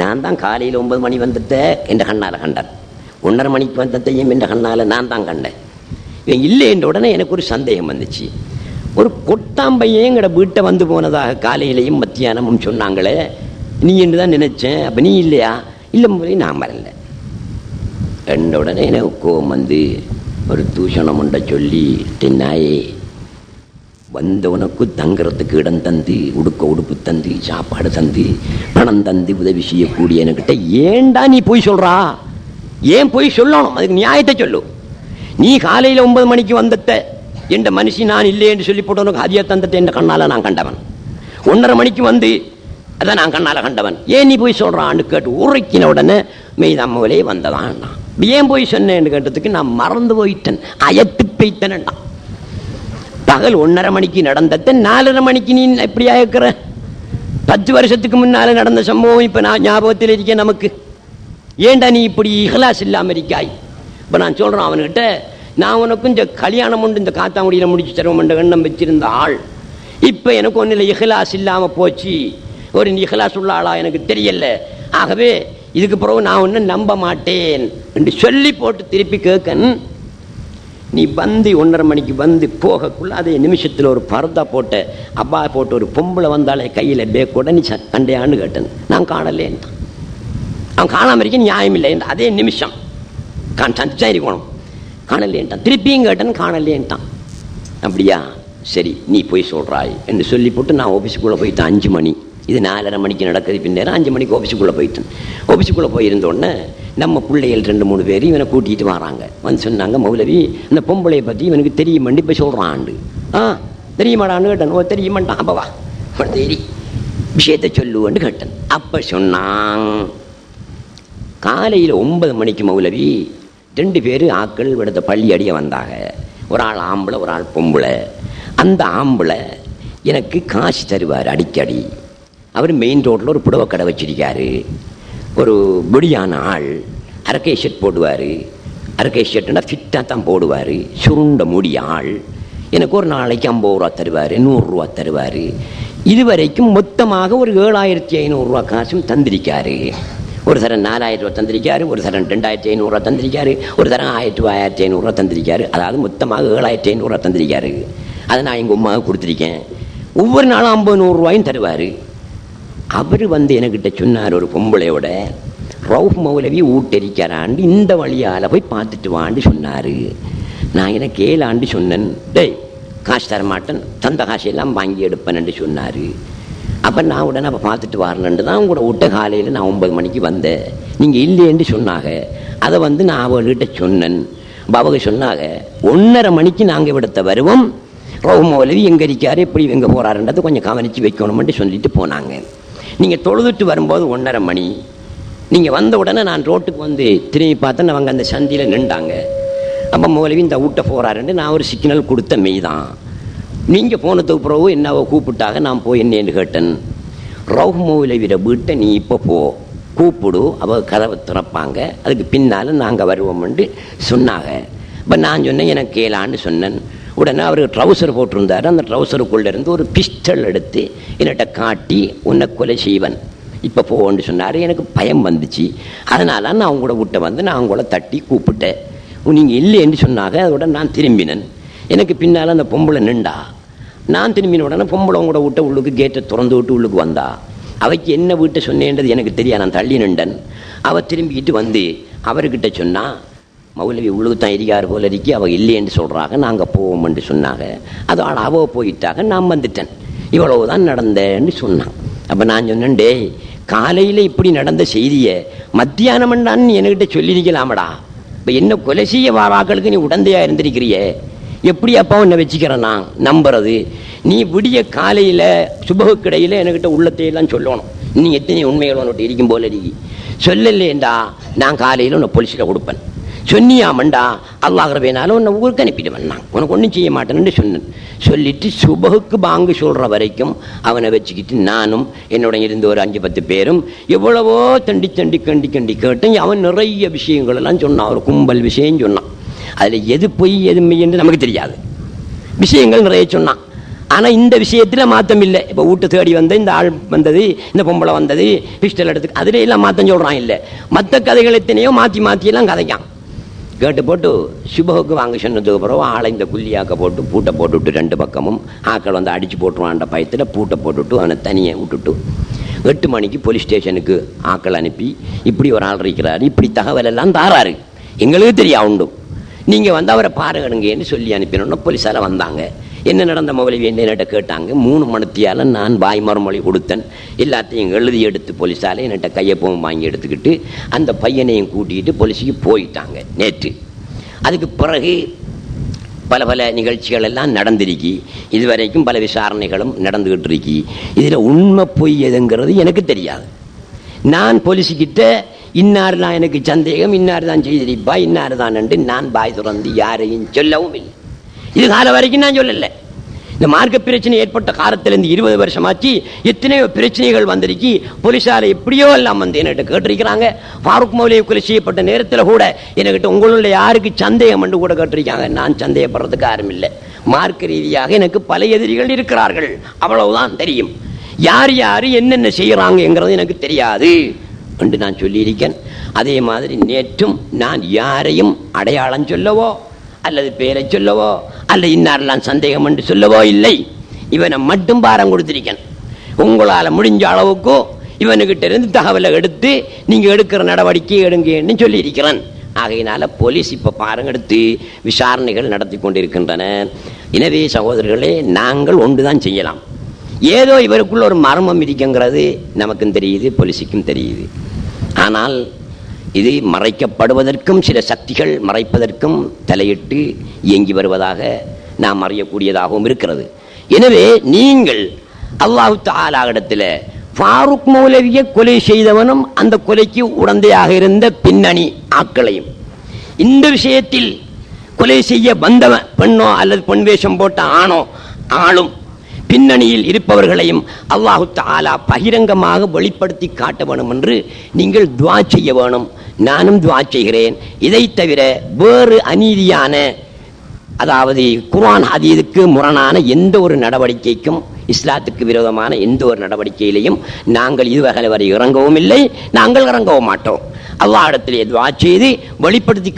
நான் தான் காலையில் 9 மணி வந்தத என்ற கண்ணால் கண்டான், 1:30 மணிக்கு வந்ததையும் என்ற கண்ணால் நான் தான் கண்டேன். இவன் இல்லை என்ற உடனே எனக்கு ஒரு சந்தேகம் வந்துச்சு. ஒரு கொட்டாம்பையே எங்கட வீட்டை வந்து போனதாக காலையிலையும் மத்தியானமும் சொன்னாங்களே, நீ என்று தான் நினைச்சேன். அப்போ நீ இல்லையா? இல்லை மொழி, நான் வரல என்ற உடனே எனக்கு கோவம் வந்து ஒரு தூஷணம் உண்ட சொல்லி, நாயே வந்தவனுக்கு தங்குறதுக்கு இடம் தந்து, உடுப்பு தந்து, சாப்பாடு தந்து, பணம் தந்து உதவி செய்யக்கூடிய என்கிட்ட ஏண்டா நீ போய் சொல்றா? ஏன் போய் சொல்லணும்? அதுக்கு நியாயத்தை சொல்லு. நீ காலையில் 9 மணிக்கு வந்தத்த என்ற மனுஷி நான் இல்லை என்று சொல்லி போட்டவனுக்கு அதிக தந்தத்தை என்ற கண்ணால் நான் கண்டவன். 1:30 மணிக்கு வந்து அதான் நான் கண்ணால் கண்டவன். ஏன் நீ போய் சொல்றான்னு கேட்டு உரைக்கின உடனே மெய்தாமவலே வந்ததான். ஏன் போய் சொன்னேன்னு கேட்டதுக்கு நான் மறந்து போயிட்டேன், அயத்து போய்த்தேன். பகல் 1:30 மணிக்கு நடந்ததை 4:30 மணிக்கு நீ எப்படி ஆயிருக்கிற? 10 வருஷத்துக்கு முன்னால நடந்த சம்பவம் இப்ப நான் ஞாபகத்தில் இருக்கேன் நமக்கு. ஏண்டா நீ இப்படி இஹ்லாஸ் இல்லாம இருக்காய்? இப்ப நான் சொல்றேன் அவன்கிட்ட, நான் உனக்கு இந்த கல்யாணம் உண்டு இந்த காத்தாங்குடியில முடிச்சு தருவோம் எண்ணம் வச்சிருந்த ஆள், இப்ப எனக்கு ஒன்னும் இல்லை, இஹ்லாஸ் இல்லாம போச்சு. ஒரு இஹ்லாஸ் உள்ள ஆளா எனக்கு தெரியல. ஆகவே இதுக்கு பிறகு நான் ஒன்னும் நம்ப மாட்டேன் என்று சொல்லி போட்டு திருப்பி கேட்கன். நீ வந்து 1:30 மணிக்கு வந்து போகக்குள்ள அதே நிமிஷத்தில் ஒரு பரதா போட்ட அப்பா போட்டு ஒரு பொம்பளை வந்தாலே கையில் பேக்கோட நீ கண்டையான்னு கேட்டேன். நான் காணலேன்ட்டான். அவன் காணாம இருக்க நியாயம் இல்லை. அதே நிமிஷம் இருக்கணும், காணலேன்ட்டான். திருப்பியும் கேட்டேன், காணலேன்ட்டான். அப்படியா, சரி நீ போய் சொல்றாய் என்று சொல்லி போட்டு நான் ஆஃபீஸுக்குள்ளே போயிட்டேன். 5 மணி, இது 4:30 மணிக்கு நடக்குது. பின்னேரம் 5 மணிக்கு ஆஃபீஸுக்குள்ளே போயிட்டேன். ஆஃபீஸுக்குள்ளே போயிருந்தோடனே நம்ம பிள்ளைகள் 2-3 பேர் இவனை கூட்டிகிட்டு வராங்க. வந்து சொன்னாங்க, மௌலவி இந்த பொம்பளையை பற்றி இவனுக்கு தெரியுமாண்டி இப்போ சொல்கிறான்ண்டு. தெரியுமாடான்னு கேட்டேன். ஓ தெரியுமாட்டான். அப்போ வா தெரி விஷயத்தை சொல்லுவேன்னு கேட்டேன். அப்போ சொன்னான், காலையில் 9 மணிக்கு மௌலவி 2 பேர் ஆக்கள் விடுத்த பள்ளி அடிய வந்தாங்க. ஒரு ஆள் ஆம்பளை, ஒரு ஆள் பொம்பளை. அந்த ஆம்பளை எனக்கு காசு தருவார் அடிக்கடி. அவர் மெயின் ரோட்டில் ஒரு புடவை கடை வச்சிருக்காரு. ஒரு பொடியான ஆள், அரக்கை ஷர்ட் போடுவார். அரக்கை ஷர்ட்னா ஃபிட்டாக தான் போடுவார். சுருண்ட முடி ஆள். எனக்கு ஒரு நாளைக்கு 50 ரூபா தருவார், 100 ரூபா தருவார். இதுவரைக்கும் மொத்தமாக ஒரு 7500 ரூபா காசும் தந்திருக்காரு. ஒரு தரம் 4000 ரூபா தந்திருக்காரு, ஒரு தரம் 2500 ரூபா தந்திருக்காரு, ஒரு தரம் 1500 ரூபா தந்திருக்காரு. அதாவது மொத்தமாக 7500 ரூபா தந்திருக்காரு. அதை நான் எங்கள் உமாவுக்கு கொடுத்துருக்கேன். ஒவ்வொரு நாளும் 50-100 ரூபாயும் தருவார். அவர் வந்து என்கிட்ட சொன்னார், ஒரு பொம்பளையோட ரவுஃப் மௌலவி ஊட்டரிக்கிறாண்டு இந்த வழியால் போய் பார்த்துட்டு வாண்டு சொன்னார். நான் எனக்கு 7 ஆண்டு சொன்னேன், டேய் காசு தரமாட்டேன், தந்த காசையெல்லாம் வாங்கி எடுப்பேன்னு சொன்னார். அப்போ நான் உடனே அப்போ பார்த்துட்டு வரலன்ட்டு தான் உங்களோட விட்ட காலையில் நான் 9 மணிக்கு வந்தேன். நீங்கள் இல்லைன்னு சொன்னாங்க. அதை வந்து நான் அவர்கிட்ட சொன்னேன். அவங்க சொன்னாங்க 1:30 மணிக்கு நாங்கள் விடத்த வருவோம், ரவுஃப் மௌலவி எங்கே இருக்காரு, எப்படி எங்கே போகிறாருன்றதை கொஞ்சம் கவனித்து வைக்கணும்னு சொல்லிட்டு போனாங்க. நீங்கள் தொழுதுட்டு வரும்போது 1:30 மணி, நீங்கள் வந்த உடனே நான் ரோட்டுக்கு வந்து திரும்பி பார்த்தேன். அவங்க அந்த சந்தியில் நின்றாங்க. அப்போ மௌலவி இந்த வீட்டை போகிறாருன்னு நான் ஒரு சிக்னல் கொடுத்த மெய்தான். நீங்கள் போனதுக்கு பிறகு என்னவோ கூப்பிட்டாங்க. நான் போய் என்னன்னு கேட்டேன். ரவுஃப் மௌலவியோட வீட்டை நீ இப்போ போ, கூப்பிடு, அவள் கதவை திறப்பாங்க, அதுக்கு பின்னால் நாங்கள் வருவோம்னு சொன்னாங்க. இப்போ நான் சொன்னேன், எனக்கு கேளான்னு சொன்னேன். உடனே அவர் ட்ரௌசர் போட்டிருந்தார். அந்த ட்ரௌசருக்குள்ளே இருந்து ஒரு பிஸ்டல் எடுத்து என்னட்ட காட்டி, உன்னை கொலை செய்வன், இப்போ போன்னு சொன்னார். எனக்கு பயம் வந்துச்சு. அதனால நான் அவங்களோட விட்ட வந்து நான் அவங்கள தட்டி கூப்பிட்டேன். நீங்கள் இல்லைன்னு சொன்னாங்க. அதோட நான் திரும்பினேன். எனக்கு பின்னால் அந்த பொம்பளை நின்றா. நான் திரும்பின உடனே பொம்பளை அவங்களோட விட்ட உள்ளுக்கு கேட்டை திறந்து விட்டு உள்ளுக்கு வந்தா. அவைக்கு என்ன வீட்டை சொன்னேன்றது எனக்கு தெரியாது. நான் தள்ளி நின்றன். அவள் திரும்பிக்கிட்டு வந்து அவர்கிட்ட சொன்னா, மௌலவி உள்ளுக்கு தான் இருக்காரு போல இருக்கி, அவள் இல்லைன்னு சொல்கிறாங்க, நாங்கள் போவோம்னு சொன்னாங்க. அதோட அவள் போயிட்டாங்க, நான் வந்துட்டேன். இவ்வளவுதான் நடந்தேன்னு சொன்னான். அப்போ நான் சொன்னேன், டே காலையில் இப்படி நடந்த செய்தியை மத்தியானம்டான்னு என்கிட்ட சொல்லியிருக்கலாமடா. இப்போ என்ன கொலை செய்ய வாராக்களுக்கு நீ உடந்தையாக இருந்திருக்கிறியே, எப்படி அப்பா உன்னை வச்சுக்கிறேன் நான் நம்புறது? நீ விடிய காலையில் சுபகுக்கிடையில் என்கிட்ட உள்ளத்தையெல்லாம் சொல்லணும். நீ எத்தனை உண்மைகள் உன்னிட்ட இருக்கும் போல இருக்கி. சொல்லலேண்டா நான் காலையில் உன்னை போலீஸில் கொடுப்பேன். சொன்னியாமண்டா அல்லாஹ்ரவேனாலும் உன்னை ஊருக்கு அனுப்பிடுவேன், நான் உனக்கு ஒன்றும் செய்ய மாட்டேன்னு சொன்னேன். சொல்லிட்டு சுபகுக்கு பாங்கு சொல்கிற வரைக்கும் அவனை வச்சுக்கிட்டு நானும் என்னோட இருந்து ஒரு 5-10 பேரும் எவ்வளவோ தண்டி தண்டி கண்டி கண்டி கேட்டேன். அவன் நிறைய விஷயங்கள் எல்லாம் சொன்னான். ஒரு கும்பல் விஷயம் சொன்னான். அதில் எது பொய் எது மெய் என்று நமக்கு தெரியாது. விஷயங்கள் நிறைய சொன்னான். ஆனால் இந்த விஷயத்தில் மாற்றம் இல்லை. இப்போ வீட்டை தேடி வந்த இந்த ஆள் வந்தது, இந்த பொம்பளை வந்தது, பிஸ்டல் எடுத்து, அதில் எல்லாம் மாற்றம் சொல்கிறான். இல்லை, மற்ற கதைகள் எத்தனையோ மாற்றி மாற்றியெல்லாம் கதைக்கான். கேட்டு போட்டு சுபகுக்கு வாங்க சொன்னதுக்கு பிறகு ஆளை இந்த குள்ளியாக்க போட்டு பூட்டை போட்டுவிட்டு 2 பக்கமும் ஆக்கள் வந்து அடித்து போட்டுருவான்ட பயத்தில் பூட்டை போட்டுவிட்டு அவனை தனியை விட்டுட்டு 8 மணிக்கு போலீஸ் ஸ்டேஷனுக்கு ஆக்கள் அனுப்பி, இப்படி ஒரு ஆள் இருக்கிறாரு, இப்படி தகவல் எல்லாம் தாராரு, எங்களுக்கு தெரியா உண்டு, நீங்கள் வந்து அவரை பாருங்கன்னு சொல்லி அனுப்பினோன்னா போலீஸால் வந்தாங்க. என்ன நடந்த மௌலவி என்னிட்ட கேட்டாங்க. 3 மணித்தியால் நான் வாய் மறுமொழி கொடுத்தேன். எல்லாத்தையும் எழுதி எடுத்து போலீஸால் என்கிட்ட கையப்பவும் வாங்கி எடுத்துக்கிட்டு அந்த பையனையும் கூட்டிகிட்டு போலீஸுக்கு போயிட்டாங்க நேற்று. அதுக்கு பிறகு பல நிகழ்ச்சிகள் எல்லாம் நடந்திருக்கி. இதுவரைக்கும் பல விசாரணைகளும் நடந்துகிட்டு இருக்கி. இதில் உண்மை பொய் எதுங்கிறது எனக்கு தெரியாது. நான் போலீஸுக்கிட்ட இன்னார் தான் எனக்கு சந்தேகம், இன்னார் தான் செய்திருப்பா, இன்னார் தான் என்று நான் பாய் துறந்து யாரையும் சொல்லவும் இல்லை. இது கால வரைக்கும் நான் சொல்லலை. இந்த மார்க்க பிரச்சனை ஏற்பட்ட காலத்திலிருந்து 20 வருஷமாச்சு எத்தனையோ பிரச்சனைகள் வந்திருக்கு. போலீஸார் எப்படியோ எல்லாம் வந்து என்கிட்ட கேட்டிருக்கிறாங்க. ஃபாரூக் மௌலவி கொலை செய்யப்பட்ட நேரத்தில் கூட என்கிட்ட உங்களுடைய யாருக்கு சந்தேகம் என்று கூட கேட்டிருக்காங்க. நான் சந்தேகப்படுறதுக்கு யாரும் இல்லை. மார்க்க ரீதியாக எனக்கு பல எதிரிகள் இருக்கிறார்கள், அவ்வளவுதான் தெரியும். யார் யார் என்னென்ன செய்யறாங்கிறது எனக்கு தெரியாது என்று நான் சொல்லியிருக்கேன். அதே மாதிரி நேற்றும் நான் யாரையும் அடையாளம் சொல்லவோ அல்லது பேரை சொல்லவோ அல்ல இன்னாரெல்லாம் சந்தேகம் என்று சொல்லவோ இல்லை. இவனை மட்டும் பாரம் கொடுத்திருக்கேன். உங்களால் முடிஞ்ச அளவுக்கு இவனுக்கிட்ட இருந்து தகவலை எடுத்து நீங்க எடுக்கிற நடவடிக்கை எடுங்கன்னு சொல்லியிருக்கிறேன். ஆகையினால போலீஸ் இப்ப பாருங்க எடுத்து விசாரணைகள் நடத்தி கொண்டிருக்கின்றன. எனவே சகோதரர்களே, நாங்கள் ஒன்றுதான் செய்யலாம். ஏதோ இவருக்குள்ள ஒரு மர்மம் இருக்குங்கிறது நமக்கும் தெரியுது, போலீஸுக்கும் தெரியுது. ஆனால் இது மறைக்கப்படுவதற்கும் சில சக்திகள் மறைப்பதற்கும் தலையிட்டு இயங்கி வருவதாக நாம் அறியக்கூடியதாகவும் இருக்கிறது. எனவே நீங்கள் அல்லாஹ் தஆலா இடத்துல ஃபாரூக் மௌலவியை கொலை செய்தவனும் அந்த கொலைக்கு உடந்தையாக இருந்த பின்னணி ஆட்களையும், இந்த விஷயத்தில் கொலை செய்ய வந்தவன் பெண்ணோ அல்லது பெண் வேஷம் போட்ட ஆணோ ஆளும் பின்னணியில் இருப்பவர்களையும் அல்லாஹு தஆலா பகிரங்கமாக வெளிப்படுத்தி காட்ட வேணும் என்று நீங்கள் துஆ செய்ய வேணும். நானும் துஆ செய்கிறேன். இதை தவிர வேறு அநீதியான, அதாவது குர்ஆன் ஹதீஸுக்கு முரணான எந்த ஒரு நடவடிக்கைக்கும், இஸ்லாத்துக்கு விரோதமான எந்த ஒரு நடவடிக்கையிலையும் நாங்கள் இதுவரை வரை இறங்கவும் இல்லை, நாங்கள் இறங்கவும் மாட்டோம். அல்லாஹ்விடத்திலே துஆ செய்து வெளிப்படுத்தி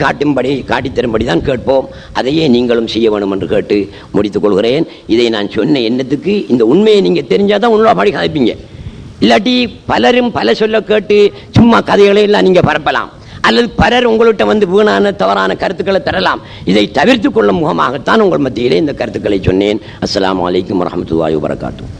காட்டித்தரும்படி தான் கேட்போம். அதையே நீங்களும் செய்ய வேணும் என்று கேட்டு முடித்துக் கொள்கிறேன். இதை நான் சொன்ன எண்ணத்துக்கு இந்த உண்மையை நீங்க தெரிஞ்சாதான் உள்ள படி கதைப்பீங்க. இல்லாட்டி பலரும் பல சொல்ல கேட்டு சும்மா கதைகளை எல்லாம் நீங்க பரப்பலாம், அல்லது பலர் உங்கள்கிட்ட வந்து வீணான தவறான கருத்துக்களை தரலாம். இதை தவிர்த்து கொள்ளும் முகமாகத்தான் உங்கள் மத்தியிலே இந்த கருத்துக்களை சொன்னேன். அஸ்ஸலாமு அலைக்கும் வரஹ்மத்துல்லாஹி வபரகாத்துஹு.